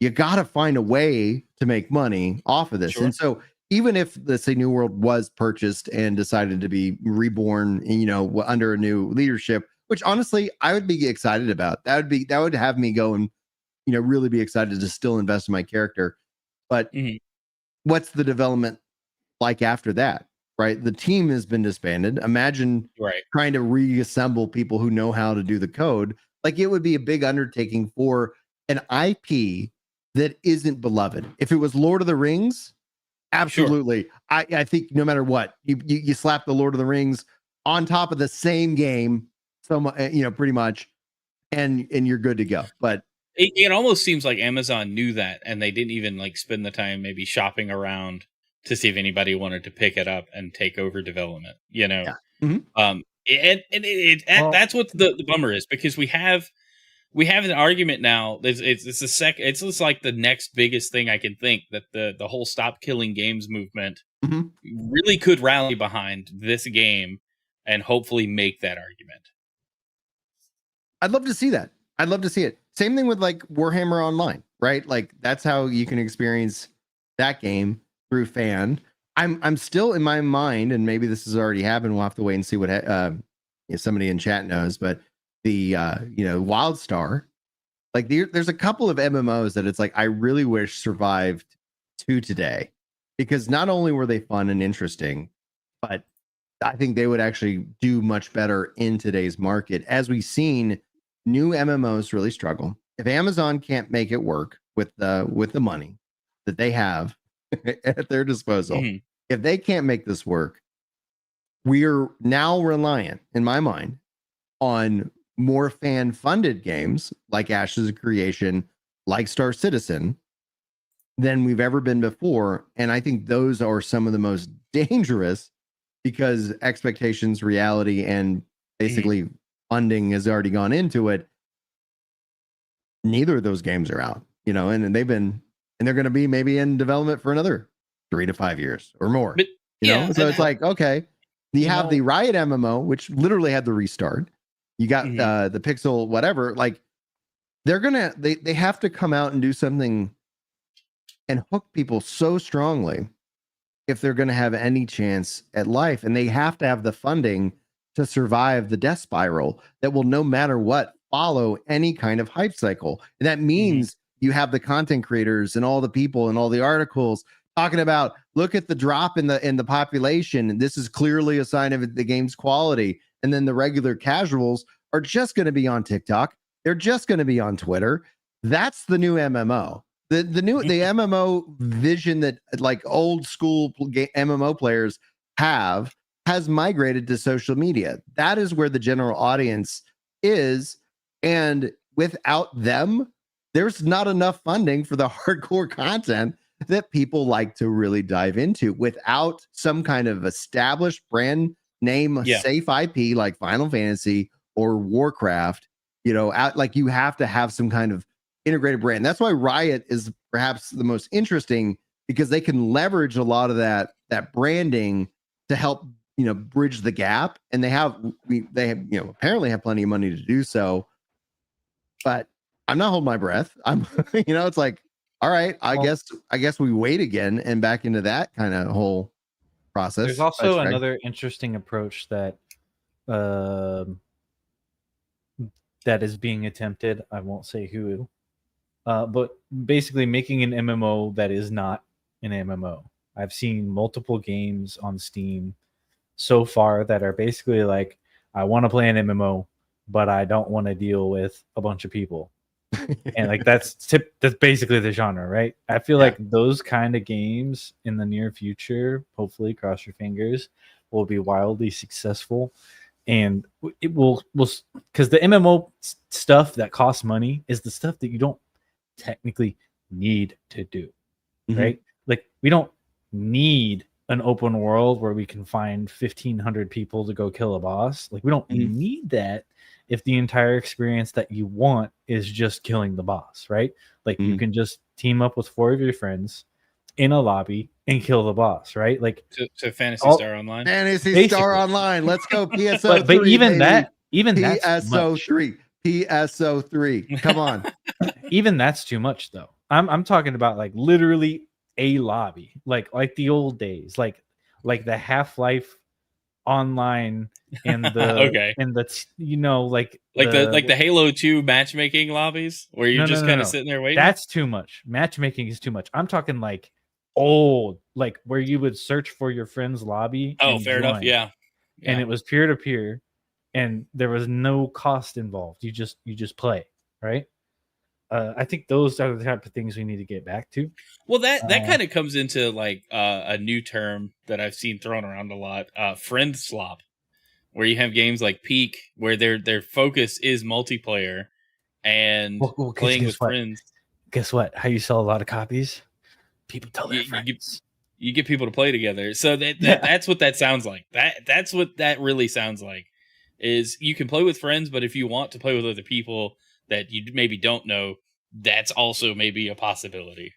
you got to find a way to make money off of this. And so even if, let's say, New World was purchased and decided to be reborn, under a new leadership, which honestly I would be excited about. That would have me go and, really be excited to still invest in my character. But what's the development like after that? Right, the team has been disbanded. Imagine trying to reassemble people who know how to do the code. Like it would be a big undertaking for an IP that isn't beloved. If it was Lord of the Rings. Absolutely. I think no matter what, you slap the Lord of the Rings on top of the same game, pretty much, and you're good to go. But it almost seems like Amazon knew that, and they didn't even like spend the time maybe shopping around to see if anybody wanted to pick it up and take over development. That's what the bummer is, because we have an argument now. It's just like the next biggest thing I can think, that the whole stop killing games movement really could rally behind this game and hopefully make that argument. I'd love to see that. I'd love to see it. Same thing with like Warhammer Online, right? Like that's how you can experience that game through fan. I'm still in my mind, and maybe this has already happened. We'll have to wait and see what if somebody in chat knows, but the WildStar, like there's a couple of MMOs that it's like I really wish survived to today, because not only were they fun and interesting, but I think they would actually do much better in today's market, as we've seen new MMOs really struggle. If Amazon can't make it work with the money that they have at their disposal, if they can't make this work, we're now reliant, in my mind, on more fan-funded games like Ashes of Creation, like Star Citizen, than we've ever been before. And I think those are some of the most dangerous, because expectations, reality, and basically funding has already gone into it. Neither of those games are out, and they're going to be maybe in development for another 3 to 5 years or more. But, so it's like, okay, you have the Riot MMO, which literally had the restart. You got the Pixel, whatever. Like, they have to come out and do something and hook people so strongly if they're going to have any chance at life. And they have to have the funding to survive the death spiral that will, no matter what, follow any kind of hype cycle. And that means you have the content creators and all the people and all the articles talking about, look at the drop in the population, and this is clearly a sign of the game's quality. And then the regular casuals are just going to be on TikTok. They're just going to be on Twitter. That's the new MMO. The MMO vision that like old school MMO players has migrated to social media. That is where the general audience is. And without them, there's not enough funding for the hardcore content that people like to really dive into. Without some kind of established brand name, safe IP like Final Fantasy or Warcraft, like, you have to have some kind of integrated brand. That's why Riot is perhaps the most interesting, because they can leverage a lot of that branding to help bridge the gap, and they have apparently have plenty of money to do so. But I'm not holding my breath. I'm it's like, all right, I guess we wait again and back into that kind of whole process. There's also another interesting approach that that is being attempted. I won't say who. But basically making an MMO that is not an MMO. I've seen multiple games on Steam so far that are basically like, I want to play an MMO, but I don't want to deal with a bunch of people. And like that's basically the genre, right? I feel like those kind of games in the near future, hopefully, cross your fingers, will be wildly successful. And it will because the MMO stuff that costs money is the stuff that you don't technically need to do, right? Like, we don't need an open world where we can find 1,500 people to go kill a boss. Like, we don't need that if the entire experience that you want is just killing the boss, right? Like, you can just team up with 4 of your friends in a lobby and kill the boss, right? Like, so Fantasy Star Online. Fantasy Star Online. Let's go. PSO3. But even baby. that's PSO3. PSO3. Come on. Even that's too much, though. I'm talking about like literally a lobby, like the old days, like the Half-Life online and the and the like the Halo 2 matchmaking lobbies where you're just kind of sitting there waiting. That's too much. Matchmaking is too much. I'm talking like old, like where you would search for your friend's lobby. Oh, fair enough. Yeah. And it was peer to peer, and there was no cost involved. You just play, right? I think those are the type of things we need to get back to. Well, that kind of comes into like a new term that I've seen thrown around a lot, friend slop, where you have games like Peak where their focus is multiplayer and playing with friends. Guess what? How you sell a lot of copies? People tell their friends. You get people to play together. So that's what that sounds like. That's what that really sounds like. Is you can play with friends, but if you want to play with other people that you maybe don't know, that's also maybe a possibility.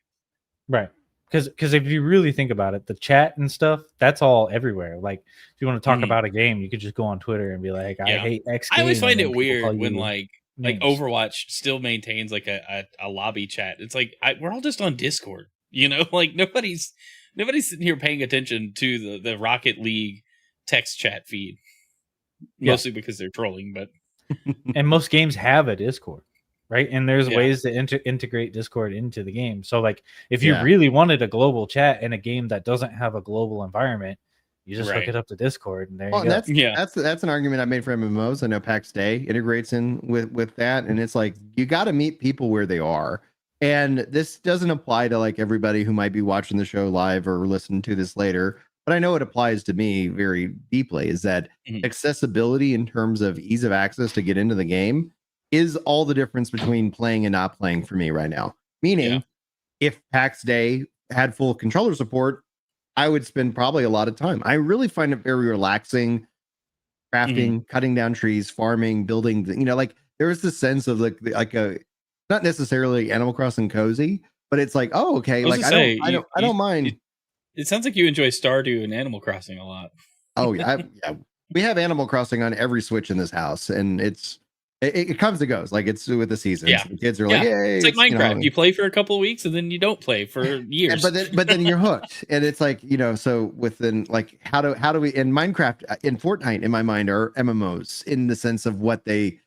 Right. Because if you really think about it, the chat and stuff, that's all everywhere. Like, if you want to talk about a game, you could just go on Twitter and be like, I hate X game. I always find it weird when like Overwatch still maintains like a lobby chat. It's like we're all just on Discord, like nobody's sitting here paying attention to the Rocket League text chat feed. Mostly because they're trolling, but and most games have a Discord. right? And there's Yeah. ways to integrate Discord into the game. So like if you Yeah. really wanted a global chat in a game that doesn't have a global environment, you just hook Right. it up to Discord and there Well, you and go. that's an argument I made for MMOs. I know PAX Day integrates in with that, and it's like you got to meet people where they are. And this doesn't apply to like everybody who might be watching the show live or listening to this later, but I know it applies to me very deeply. Is that Mhm. accessibility in terms of ease of access to get into the game is all the difference between playing and not playing for me right now. Meaning, if PAX Day had full controller support, I would spend probably a lot of time. I really find it very relaxing, crafting, cutting down trees, farming, building. Like there is this sense of like a not necessarily Animal Crossing cozy, but it's like, oh, okay, I was like gonna say, I don't mind. it sounds like you enjoy Stardew and Animal Crossing a lot. Oh yeah, we have Animal Crossing on every Switch in this house, and it comes and goes. Like it's with the seasons. Yeah. The kids are like, hey, It's like Minecraft. You You play for a couple of weeks and then you don't play for years. but then you're hooked, and it's like so within like how do we in Minecraft in Fortnite in my mind are MMOs in the sense of what they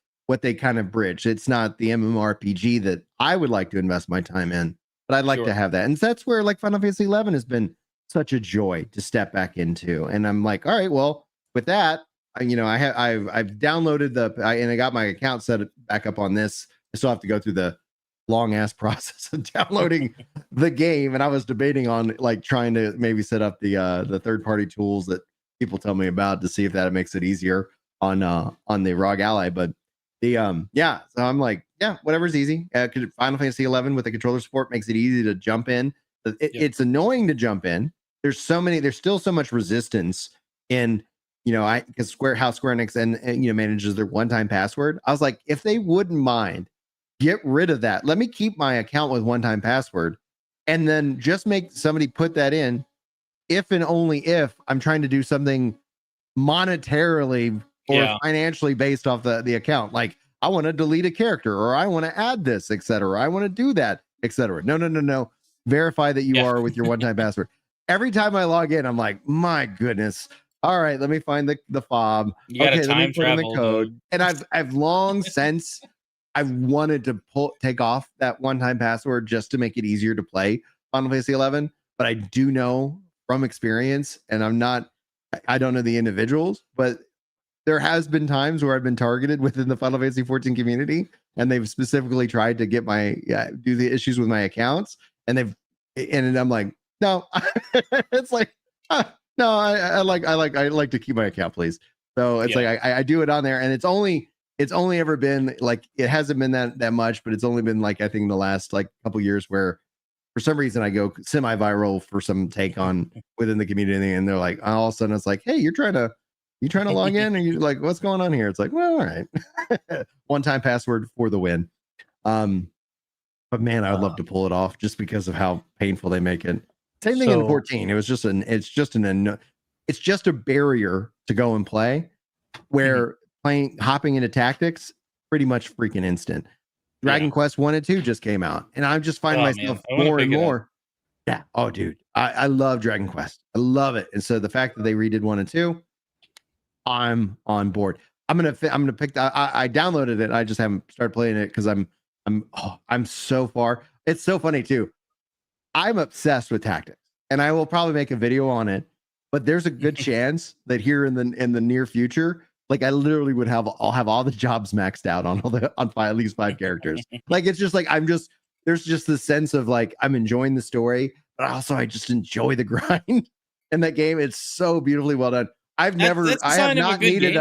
kind of bridge. It's not the MMORPG that I would like to invest my time in, but I'd like to have that, and that's where like Final Fantasy 11 has been such a joy to step back into. And I'm like, all right, well, with that, I've downloaded and I got my account set back up on this. I still have to go through the long ass process of downloading the game, and I was debating on like trying to maybe set up the third party tools that people tell me about to see if that makes it easier on the ROG Ally. But the so I'm like, yeah, whatever's easy. Final Fantasy 11 with the controller support makes it easy to jump in. It's annoying to jump in. There's still so much resistance in because how Square Enix and manages their one-time password. I was like, if they wouldn't mind, get rid of that. Let me keep my account with one-time password, and then just make somebody put that in if and only if I'm trying to do something monetarily or financially based off the account. Like I want to delete a character, or I want to add this, etc. I want to do that, etc. No. Verify that you are with your one-time password. Every time I log in, I'm like, my goodness. All right, let me find the fob. Okay, let me put in the code. And I've long since I've wanted to take off that one-time password just to make it easier to play Final Fantasy 11. But I do know from experience, and I don't know the individuals, but there has been times where I've been targeted within the Final Fantasy 14 community, and they've specifically tried to get do the issues with my accounts, and I'm like, no. It's like no, I like to keep my account, please. So it's like I do it on there, and it's only ever been like, it hasn't been that much, but it's only been like I think the last like couple years where for some reason I go semi-viral for some take on within the community, and they're like, all of a sudden it's like, hey, you're trying to log in, and you're like, what's going on here? It's like, well, all right. One-time password for the win. But man, I would love to pull it off just because of how painful they make it. Same thing in 14. It was just it's just a barrier to go and play, where hopping into tactics pretty much freaking instant. Dragon Quest 1 and 2 just came out, and I'm just finding myself more and more. Yeah. Oh, dude, I love Dragon Quest. I love it. And so the fact that they redid 1 and 2, I'm on board. I'm gonna pick that. I downloaded it. I just haven't started playing it because I'm so far. It's so funny too. I'm obsessed with tactics, and I will probably make a video on it. But there's a good chance that here in the near future, like I literally I'll have all the jobs maxed out on at least 5 characters. Like it's just like there's just this sense of like I'm enjoying the story, but also I just enjoy the grind in that game. It's so beautifully well done. I have not needed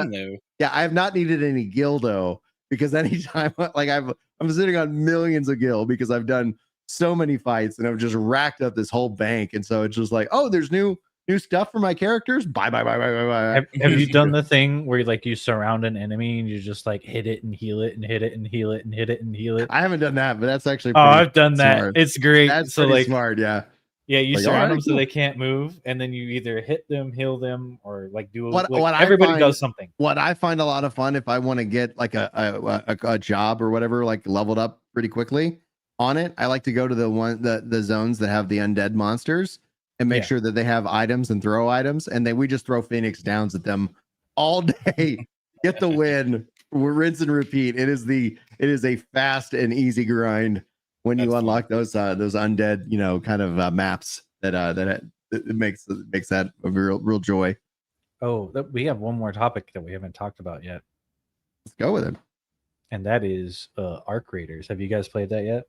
any gildo, because anytime like I'm sitting on millions of gil because I've done so many fights and I've just racked up this whole bank, and so it's just like, oh, there's new stuff for my characters. Bye. Have you done the thing where like you surround an enemy and you just like hit it and heal it and hit it and heal it and hit it and heal it? I haven't done that, but that's actually I've done that. Smart. It's great. That's so pretty like smart. Yeah. Yeah, you like, surround them so they can't move, and then you either hit them, heal them, or like do what everybody does something. What I find a lot of fun, if I want to get like a job or whatever, like leveled up pretty quickly on it, I like to go to the zones that have the undead monsters and make sure that they have items and throw items, and we just throw Phoenix Downs at them all day, get the win, rinse and repeat. It is a fast and easy grind when you unlock those undead, kind of maps that it makes that a real joy. Oh, we have one more topic that we haven't talked about yet. Let's go with it. And that is Arc Raiders. Have you guys played that yet?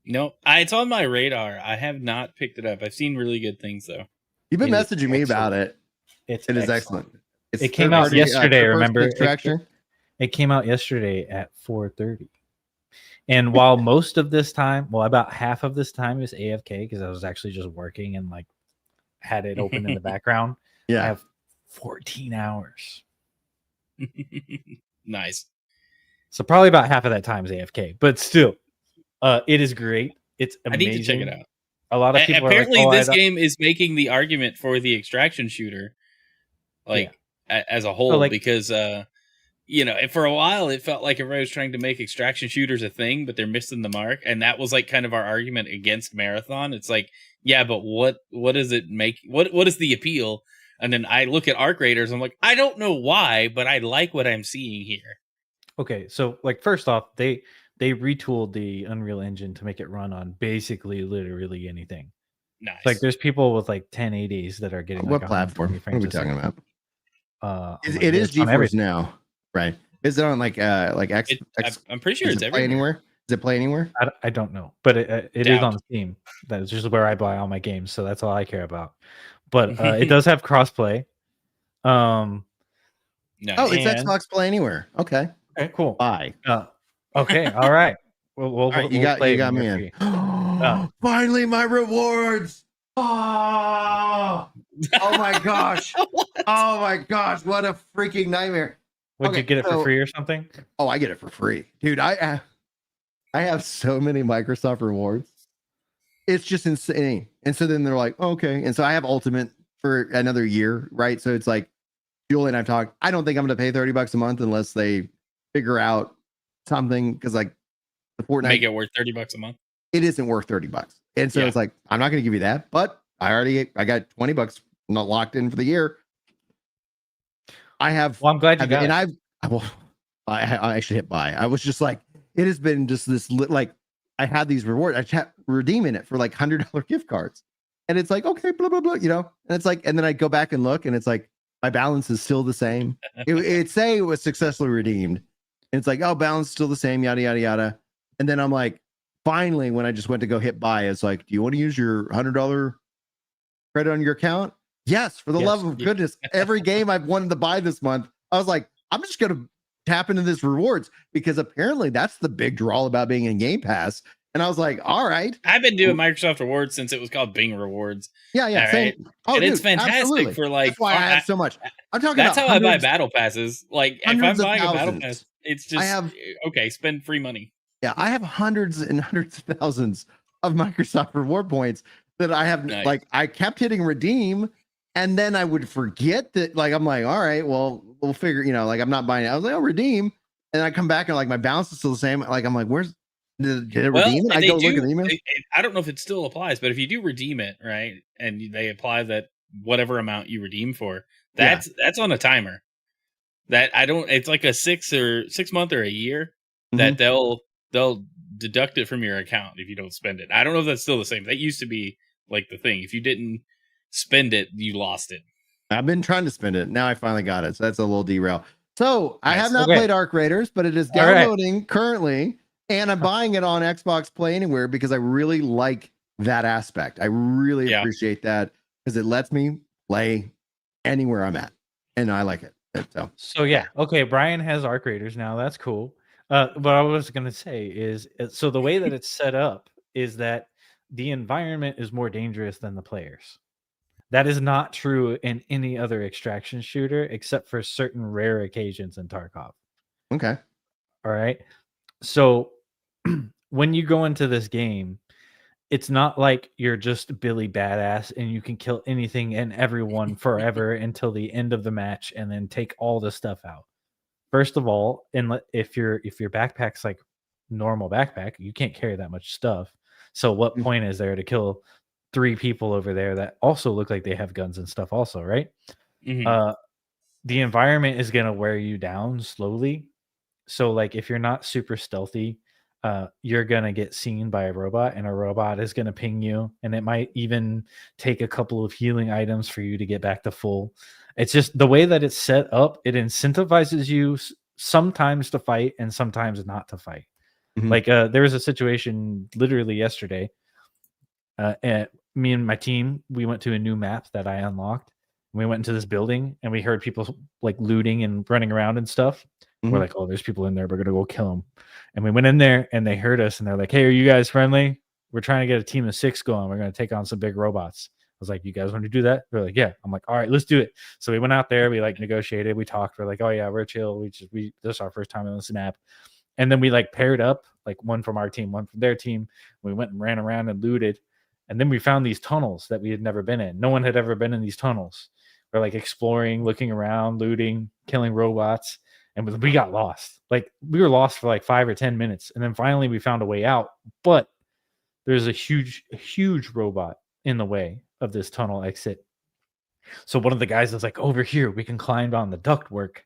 No, it's on my radar. I have not picked it up. I've seen really good things though. You've been messaging me about it. It is excellent. It came out yesterday. Remember, it came out yesterday at 4:30. And while most of this time, about half of this time is AFK because I was actually just working and like had it open in the background. Yeah, I have 14 hours. Nice. So probably about half of that time is AFK, but still, it is great. It's amazing. I need to check it out. A lot of people apparently this game is making the argument for the extraction shooter, as a whole, because for a while it felt like everybody was trying to make extraction shooters a thing, but they're missing the mark, and that was like kind of our argument against Marathon. It's like, yeah, but what does it make? What is the appeal? And then I look at Arc Raiders, I'm like, I don't know why, but I like what I'm seeing here. Okay, so like first off, they retooled the Unreal Engine to make it run on basically literally anything. Nice. Like there's people with like 1080s that are getting what platform? What are we talking about? It is GeForce now, right? Is it on like X? I'm pretty sure it's everywhere. Does it play anywhere? I don't know, but it is on Steam. That's just where I buy all my games, so that's all I care about. But it does have crossplay. Nice. Oh, it's Xbox Play Anywhere. Okay, cool. Bye. Okay, all right. We'll you got me in. Finally, my rewards. Oh my gosh. Oh my gosh, what a freaking nightmare. Would you get it for free or something? Oh, I get it for free. Dude, I have so many Microsoft rewards. It's just insane. And so then they're like, okay. And so I have Ultimate for another year, right? So it's like, Julie and I've talked. I don't think I'm going to pay $30 a month unless they figure out something, because like the Fortnite, make it worth $30 a month. It isn't worth $30. And so it's like, I'm not going to give you that, but I got $20 not locked in for the year. I have. Well, I'm glad you got it. And I actually hit buy. I was just like, it has been just this like, I had these rewards. I kept redeeming it for like $100 gift cards, and it's like, okay, blah blah blah, and it's like, and then I go back and look, and it's like my balance is still the same. It say it was successfully redeemed, and it's like, oh, balance is still the same, yada yada yada. And then I'm like, finally, when I just went to go hit buy, it's like, do you want to use your $100 credit on your account? Yes, for the love of goodness. Every game I've wanted to buy this month, I was like, I'm just gonna tap into this rewards, because apparently that's the big draw about being in Game Pass. And I was like, all right. I've been doing Microsoft Rewards since it was called Bing Rewards. Yeah. Right? Oh, and it's fantastic absolutely. For like. That's why I have so much. I'm talking. That's how I buy battle passes. Like if I'm buying a battle pass, it's just spend free money. Yeah, I have hundreds and hundreds of thousands of Microsoft reward points that I have. Nice. Like I kept hitting redeem, and then I would forget that. Like I'm like, all right, well, we'll figure. Like I'm not buying it. I was like, oh, redeem, and I come back and like my balance is still the same. Like I'm like, where's did it redeem it? I go look at the email. I don't know if it still applies, but if you do redeem it, right, and they apply that whatever amount you redeem for, that's on a timer. That it's like a 6 month or a year that they'll deduct it from your account if you don't spend it. I don't know if that's still the same. That used to be like the thing. If you didn't spend it, you lost it. I've been trying to spend it. Now I finally got it. So that's a little derail. So I have not played Arc Raiders, but it is downloading currently. And I'm buying it on Xbox Play Anywhere because I really like that aspect. I really appreciate that, because it lets me play anywhere I'm at, and I like it. So yeah, okay. Brian has Arc Raiders now. That's cool. What I was gonna say is, so the way that it's set up is that the environment is more dangerous than the players. That is not true in any other extraction shooter except for certain rare occasions in Tarkov. Okay. All right. So when you go into this game, it's not like you're just Billy Badass and you can kill anything and everyone forever until the end of the match and then take all the stuff out. First of all, if your backpack's like normal backpack, you can't carry that much stuff. So what point is there to kill 3 people over there that also look like they have guns and stuff also, right? the environment is gonna wear you down slowly. So like if you're not super stealthy, you're gonna get seen by a robot, and a robot is gonna ping you, and it might even take a couple of healing items for you to get back to full. It's just the way that it's set up, it incentivizes you sometimes to fight and sometimes not to fight. Mhm. Like there was a situation literally yesterday. And me and my team, we went to a new map that I unlocked. We went into this building and we heard people like looting and running around and stuff. We're Mhm. like, oh, there's people in there. We're gonna go kill them. And we went in there and they heard us and they're like, hey, are you guys friendly? We're trying to get a team of 6 going. We're gonna take on some big robots. I was like, you guys want to do that? They're like, yeah. I'm like, all right, let's do it. So we went out there. We like negotiated. We talked. We're like, oh yeah, we're chill. This is our first time on this map. And then we like paired up, like one from our team, one from their team. We went and ran around and looted. And then we found these tunnels that we had never been in. No one had ever been in these tunnels. We're like exploring, looking around, looting, killing robots. And we got lost. Like we were lost for like 5 or 10 minutes. And then finally we found a way out. But there's a huge robot in the way of this tunnel exit. So one of the guys was like, over here, we can climb on the ductwork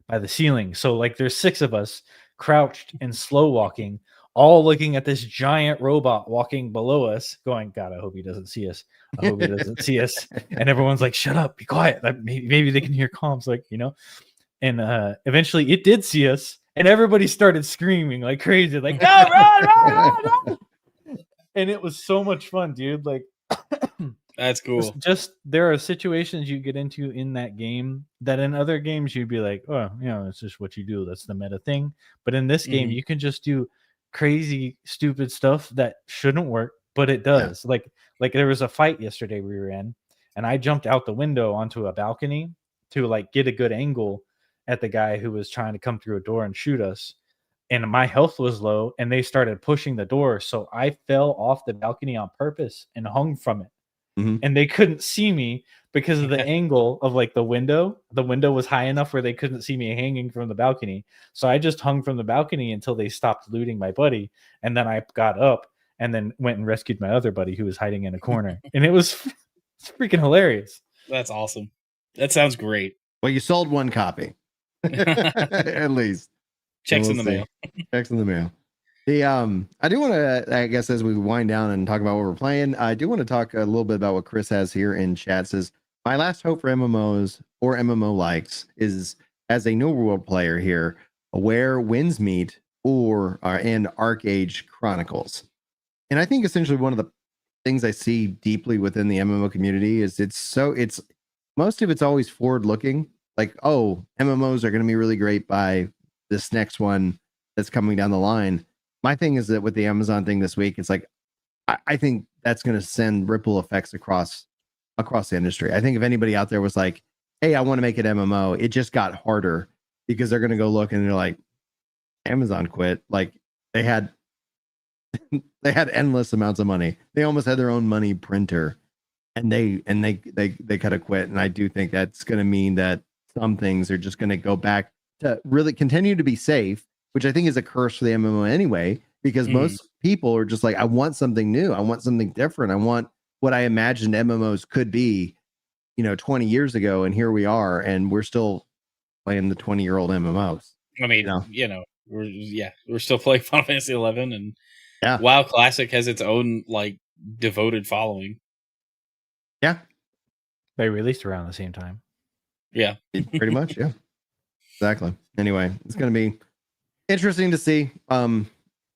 by the ceiling. So like there's 6 of us crouched and slow walking, all looking at this giant robot walking below us, going, God, I hope he doesn't see us. I hope he doesn't see us. And everyone's like, shut up, be quiet. Like, maybe they can hear comms, like, you know. And eventually it did see us, and everybody started screaming like crazy, like, no, run. And it was so much fun, dude. Like, that's cool. Just there are situations you get into in that game that in other games you'd be like, oh, you know, it's just what you do. That's the meta thing. But in this game, you can just do crazy, stupid stuff that shouldn't work, but it does. Yeah. Like there was a fight yesterday we were in, and I jumped out the window onto a balcony to like get a good angle at the guy who was trying to come through a door and shoot us. And my health was low, and they started pushing the door. So I fell off the balcony on purpose and hung from it. Mm-hmm. And they couldn't see me because of the angle of like the window. The window was high enough where they couldn't see me hanging from the balcony. So I just hung from the balcony until they stopped looting my buddy. And then I got up and then went and rescued my other buddy who was hiding in a corner. And it's freaking hilarious. That's awesome. That sounds great. Well, you sold one copy. At least. Checks in the mail. Checks in the mail. I do want to, I guess, as we wind down and talk about what we're playing, I do want to talk a little bit about what Chris has here in chat. Says, my last hope for MMOs or MMO likes is as a New World player here, where Winds Meet or in ArcAge Chronicles. And I think essentially one of the things I see deeply within the MMO community is it's most of it's always forward looking. Like, oh, MMOs are going to be really great by this next one that's coming down the line. My thing is that with the Amazon thing this week, it's like, I think that's going to send ripple effects across the industry. I think if anybody out there was like, hey, I want to make an MMO, it just got harder because they're going to go look and they're like, Amazon quit. Like they had endless amounts of money. They almost had their own money printer and they kind of quit. And I do think that's going to mean that some things are just going to go back to really continue to be safe, which I think is a curse for the MMO anyway, because most people are just like, I want something new. I want something different. I want what I imagined MMOs could be, 20 years ago. And here we are, and we're still playing the 20-year-old MMOs. I mean, we're still playing Final Fantasy 11, and WoW Classic has its own like devoted following. Yeah. They released around the same time. Yeah. Pretty much. Yeah. Exactly. Anyway, it's going to be interesting to see kind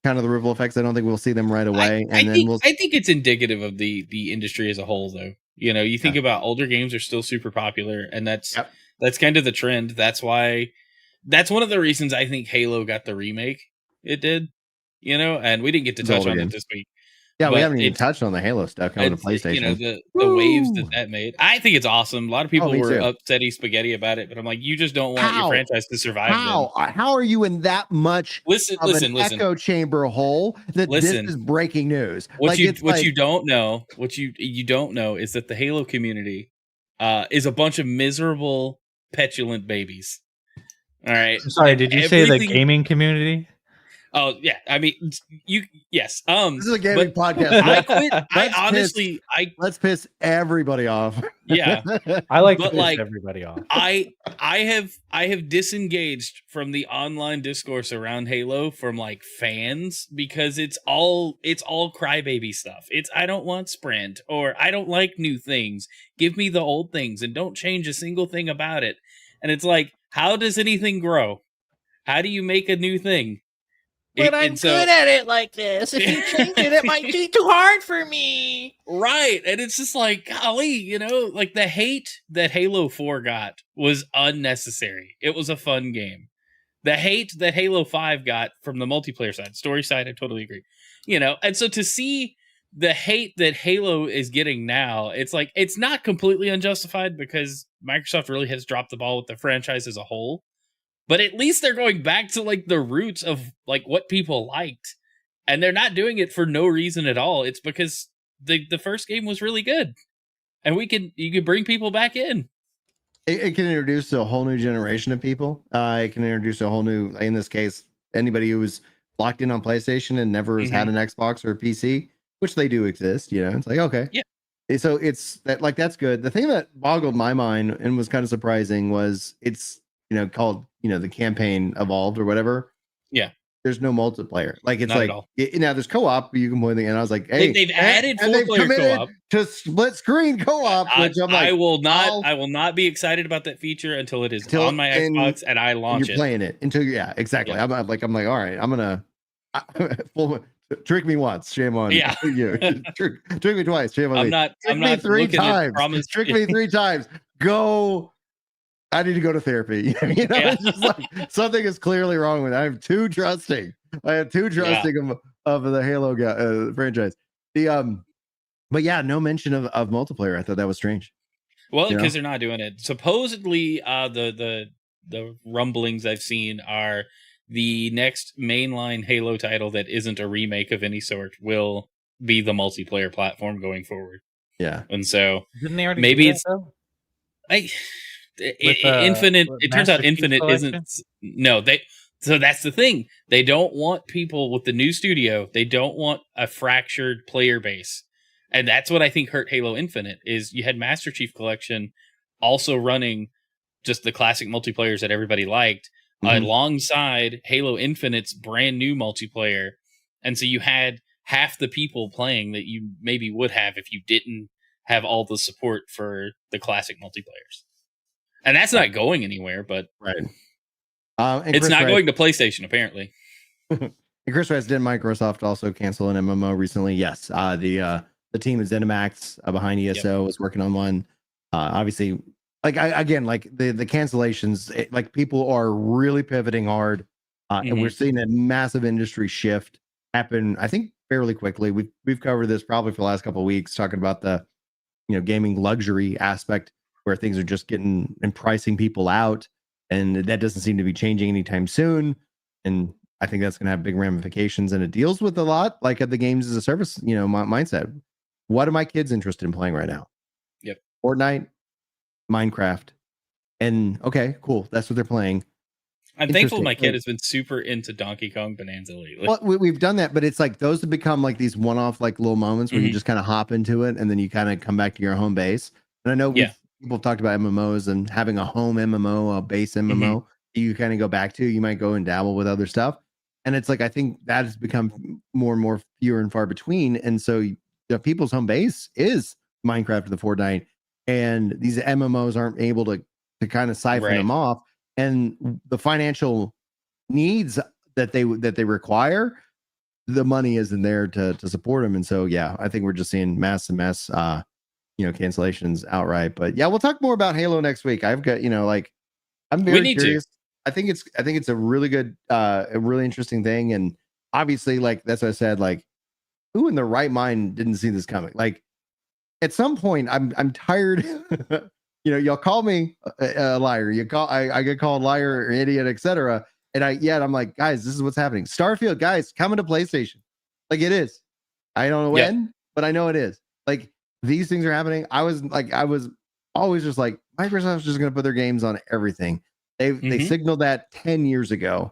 of the ripple effects. I don't think we'll see them right away. I think it's indicative of the industry as a whole, though. You think about older games are still super popular, and that's kind of the trend. That's one of the reasons I think Halo got the remake it did, and we didn't get to touch on it this week. Yeah, we haven't even touched on the Halo stuff coming to PlayStation. The waves that made. I think it's awesome. A lot of people were upsetty spaghetti about it, but I'm like, you just don't want your franchise to survive. How are you in that much listen, echo chamber hole that this is breaking news? What you don't know is that the Halo community is a bunch of miserable, petulant babies. All right. I'm sorry, did you say the gaming community? Oh yeah, I mean, yes. This is a gaming podcast. I quit. Let's piss everybody off. Yeah, I like to but, piss like, everybody off. I have disengaged from the online discourse around Halo from like fans because it's all crybaby stuff. It's I don't want sprint, or I don't like new things. Give me the old things and don't change a single thing about it. And it's like, how does anything grow? How do you make a new thing? But I'm good at it like this. If you change it, it might be too hard for me. Right. And it's just like, golly, you know, like the hate that Halo 4 got was unnecessary. It was a fun game. The hate that Halo 5 got from the multiplayer side, story side, I totally agree. You know, and so to see the hate that Halo is getting now, it's like, it's not completely unjustified because Microsoft really has dropped the ball with the franchise as a whole. But at least they're going back to like the roots of like what people liked. And they're not doing it for no reason at all. It's because the first game was really good. And you can bring people back in. It can introduce a whole new generation of people. It can introduce a whole new, in this case, anybody who was locked in on PlayStation and never has had an Xbox or a PC, which they do exist, you know. It's like, okay. Yeah. So it's that, like, that's good. The thing that boggled my mind and was kind of surprising was it's, you know, called, you know, the campaign evolved or whatever. Yeah. There's no multiplayer. Like, it's not like, now there's co-op you can play the, and I was like, hey, they've added 4-player co-op to split screen co-op, which I'm like, I will not be excited about that feature until it is on my Xbox and I launch you're playing it until exactly. Yeah. I'm like, all right, I'm gonna trick me once, shame on you. Trick me twice, shame on me. I'm not three times. Trick me 3 times. Go. I need to go to therapy. You know, it's just like something is clearly wrong with it. I'm too trusting. I am too trusting of the Halo franchise. But yeah, no mention of multiplayer. I thought that was strange. Well, because they're not doing it. Supposedly, the rumblings I've seen are the next mainline Halo title that isn't a remake of any sort will be the multiplayer platform going forward. Yeah, and so didn't they already maybe it's Infinite. It turns out Infinite isn't. No, so that's the thing. They don't want people with the new studio. They don't want a fractured player base, and that's what I think hurt Halo Infinite. Is you had Master Chief Collection also running just the classic multiplayers that everybody liked alongside Halo Infinite's brand new multiplayer, and so you had half the people playing that you maybe would have if you didn't have all the support for the classic multiplayers. And that's not going anywhere, but right. It's not going to PlayStation, apparently. And Chris Rice, did Microsoft also cancel an MMO recently? Yes. The team at ZeniMax behind ESO was working on one. Obviously, like like the cancellations, like people are really pivoting hard, and we're seeing a massive industry shift happen. I think fairly quickly. We've covered this probably for the last couple of weeks, talking about the gaming luxury aspect where things are just getting and pricing people out, and that doesn't seem to be changing anytime soon. And I think that's going to have big ramifications, and it deals with a lot like at the games as a service, mindset. What are my kids interested in playing right now? Yep. Fortnite, Minecraft, and okay, cool. That's what they're playing. I'm thankful my kid has been super into Donkey Kong Bonanza lately. Well, we've done that, but it's like those have become like these one-off like little moments where you just kind of hop into it and then you kind of come back to your home base. And I know people have talked about MMOs and having a home MMO, a base MMO, you kind of go back to. You might go and dabble with other stuff. And it's like, I think that has become more and more fewer and far between. And so people's home base is Minecraft or the Fortnite. And these MMOs aren't able to kind of siphon them off. And the financial needs that they require, the money isn't there to support them. And so, I think we're just seeing mass cancellations outright. But we'll talk more about Halo next week. I've got, I'm very curious. I think it's a really good, a really interesting thing. And obviously, like, that's what I said, like, who in the right mind didn't see this coming? Like, at some point, I'm tired. Y'all call me a liar. I get called liar or idiot, etc. And I'm like, guys, this is what's happening. Starfield, guys, coming to PlayStation. Like, it is. I don't know when, but I know it is. Like, these things are happening. I was always just like, Microsoft's just going to put their games on everything. They signaled that 10 years ago.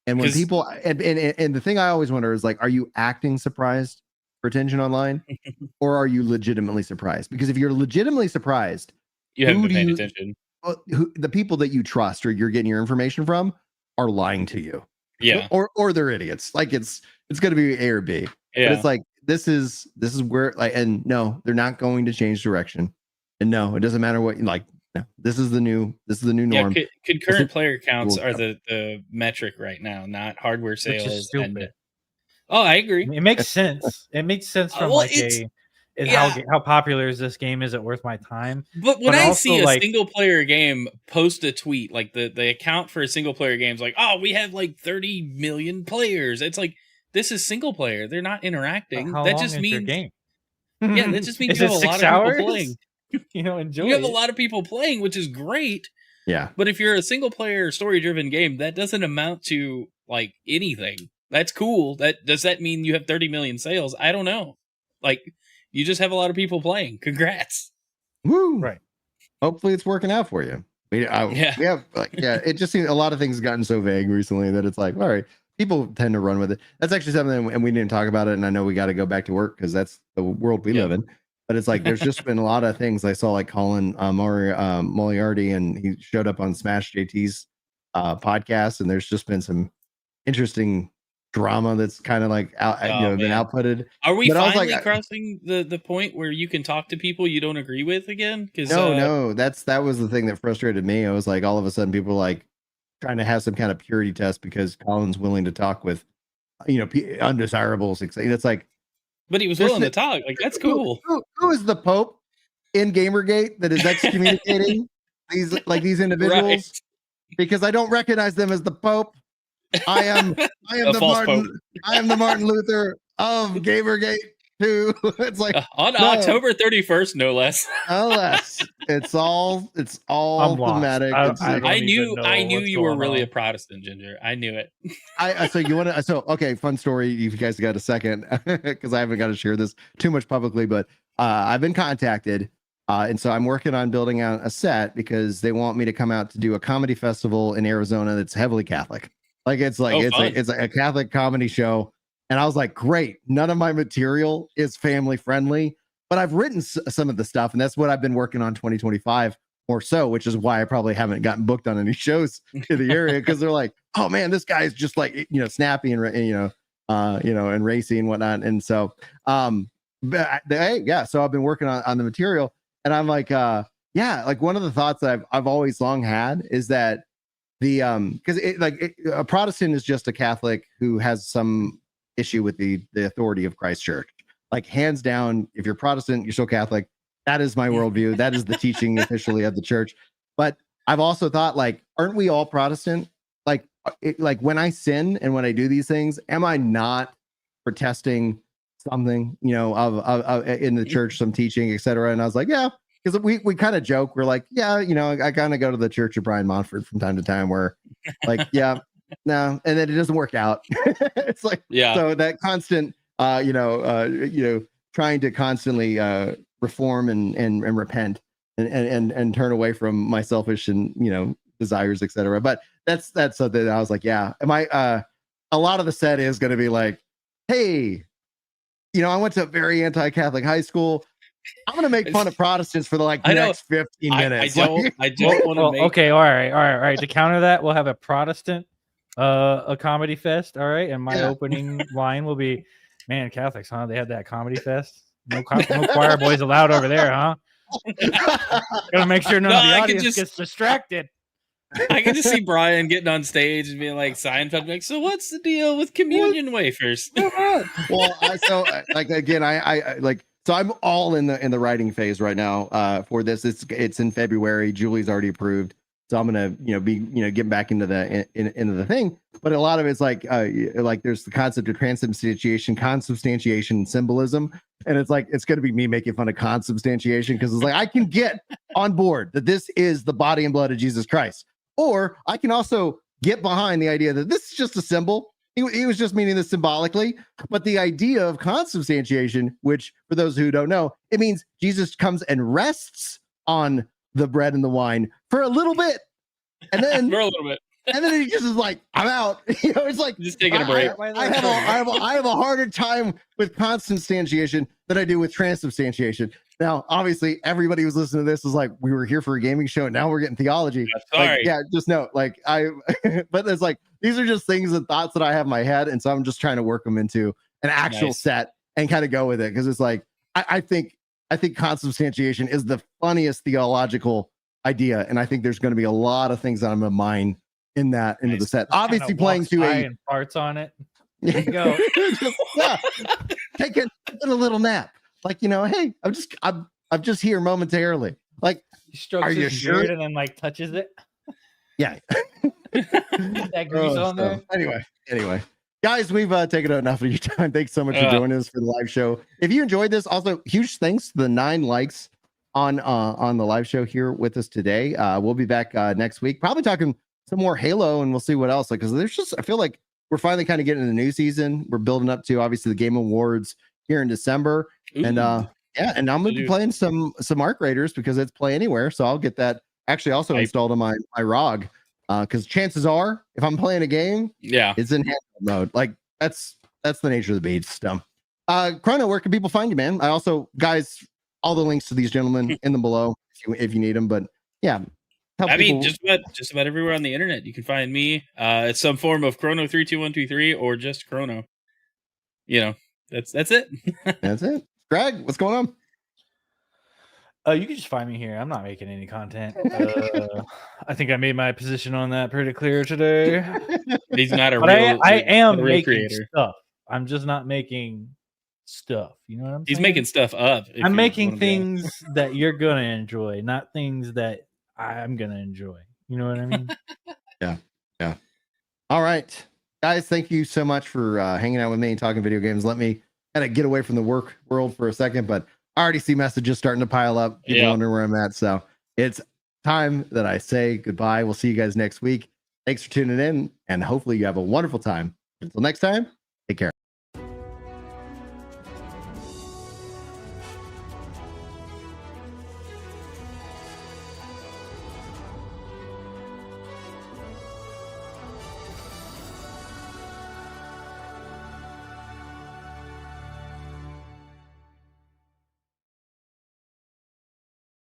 And when people and the thing I always wonder is like, are you acting surprised for attention online, or are you legitimately surprised? Because if you're legitimately surprised, you haven't been paying attention. The people that you trust or you're getting your information from are lying to you. Yeah. Or they're idiots. Like it's going to be A or B. Yeah. But it's like this is where like, and no, they're not going to change direction. And no, it doesn't matter what, like, no, this is the new norm. Yeah, concurrent player counts are the metric right now, not hardware sales. Which is stupid. I agree. It makes sense. It makes sense from how popular is this game? Is it worth my time? But when I see a single player game post a tweet, like the account for a single player game is like, oh, we have like 30 million players. It's like, this is single player. They're not interacting. That just means your game. Yeah, that just means you have a lot of people playing. Enjoy. You have a lot of people playing, which is great. Yeah. But if you're a single player story driven game, that doesn't amount to like anything. That's cool. Does that mean you have 30 million sales? I don't know. Like, you just have a lot of people playing. Congrats. Woo. Right. Hopefully it's working out for you. It just seems a lot of things have gotten so vague recently that it's like, all right, people tend to run with it. That's actually something, and we didn't talk about it, and I know we got to go back to work because that's the world we live in. But it's like there's just been a lot of things. I saw like Colin Moriarty, and he showed up on Smash JT's podcast, and there's just been some interesting drama that's kind of like been outputted. Are we finally crossing the point where you can talk to people you don't agree with again? Because no, that was the thing that frustrated me. I was like, all of a sudden, people were like trying to have some kind of purity test because Colin's willing to talk with, undesirables. It's like. But he was willing to talk. Like, that's cool. Who is the Pope in Gamergate that is excommunicating these individuals? Right. Because I don't recognize them as the Pope. I am the Martin Luther of Gamergate too. It's like on October 31st, no less. No less. It's all thematic. I knew you were really a Protestant, Ginger. I knew it. Okay, fun story. If you guys got a second, because I haven't got to share this too much publicly, but I've been contacted. And so I'm working on building out a set because they want me to come out to do a comedy festival in Arizona that's heavily Catholic. Like it's a Catholic comedy show. And I was like, great. None of my material is family friendly, but I've written some of the stuff, and that's what I've been working on 2025 or so, which is why I probably haven't gotten booked on any shows in the area because they're like, oh man, this guy is just like, snappy and and racy and whatnot. And so, so I've been working on the material, and I'm like, like one of the thoughts that I've always long had is that because a Protestant is just a Catholic who has some issue with the authority of Christ's church. Like, hands down, if you're Protestant, you're still Catholic. That is my worldview. That is the teaching officially of the church. But I've also thought, like, aren't we all Protestant? Like when I sin and when I do these things, am I not protesting something, of in the church, some teaching, etc.? And I was like, yeah, because we kind of joke. We're like, yeah, I kind of go to the Church of Brian Montfort from time to time where, like, yeah, no, and then it doesn't work out. It's like, so that constant, trying to constantly reform and repent and turn away from my selfish and desires, etc. But that's something that I was like, yeah, a lot of the set is going to be like, hey, I went to a very anti-Catholic high school. I'm going to make fun of Protestants for the next 15 minutes. I don't want to make. Okay, all right. To counter that, we'll have a Protestant a comedy fest. All right, and my opening line will be, man, Catholics, huh? They had that comedy fest. No choir boys allowed over there, huh? Gotta make sure none of the audience gets distracted. I can just see Brian getting on stage and being like, Seinfeld, like, so what's the deal with communion wafers? Well, so I'm all in the writing phase right now for this. It's in February. Julie's already approved. So I'm gonna, be, getting back into the thing. But a lot of it's like there's the concept of transubstantiation, consubstantiation, and symbolism, and it's like it's gonna be me making fun of consubstantiation because it's like I can get on board that this is the body and blood of Jesus Christ, or I can also get behind the idea that this is just a symbol. He was just meaning this symbolically, but the idea of consubstantiation, which for those who don't know, it means Jesus comes and rests on the bread and the wine for a little bit, and then for a little bit, And then he just is like, I'm out. It's like Just taking a break. I have a harder time with consubstantiation than I do with transubstantiation. Now, obviously, everybody who's listening to this was like, we were here for a gaming show, and now we're getting theology. Sorry. Like, yeah, just know, like but it's like these are just things and thoughts that I have in my head, and so I'm just trying to work them into an actual set and kind of go with it because it's like I think consubstantiation is the funniest theological idea, and I think there's going to be a lot of things that I'm going to mine in that into the set. Obviously, playing to a and farts on it. There you go. Taking a little nap, like hey, I'm just here momentarily. Like, he strokes are you his sure? beard and then like touches it. Yeah. That grease on there. Anyway, guys, we've taken out enough of your time. Thanks so much for joining us for the live show. If you enjoyed this, also huge thanks to the 9 likes on the live show here with us today. We'll be back next week, probably talking some more Halo, and we'll see what else. Like, because there's just, I feel like we're finally kind of getting into the new season. We're building up to obviously the Game Awards here in December. Ooh. And and I'm gonna be playing some Arc Raiders because it's Play Anywhere. So I'll get that actually also installed on my ROG. Because chances are, if I'm playing a game, it's in handheld mode. Like that's the nature of the beast. Chrono, where can people find you, man? I also, guys, all the links to these gentlemen in them below if you need them. But yeah, I mean, just about everywhere on the internet you can find me. It's some form of Chrono 32123 or just Chrono. That's it. That's it. Greg, what's going on? You can just find me here. I'm not making any content. I think I made my position on that pretty clear today. He's not a I am making creator. Stuff. I'm just not making stuff. You know what I'm saying? He's making stuff up. I'm making things that you're gonna enjoy, not things that I'm gonna enjoy. You know what I mean? Yeah. All right, guys. Thank you so much for hanging out with me and talking video games. Let me kind of get away from the work world for a second, but I already see messages starting to pile up. People wondering where I'm at. So it's time that I say goodbye. We'll see you guys next week. Thanks for tuning in, and hopefully you have a wonderful time. Until next time, take care.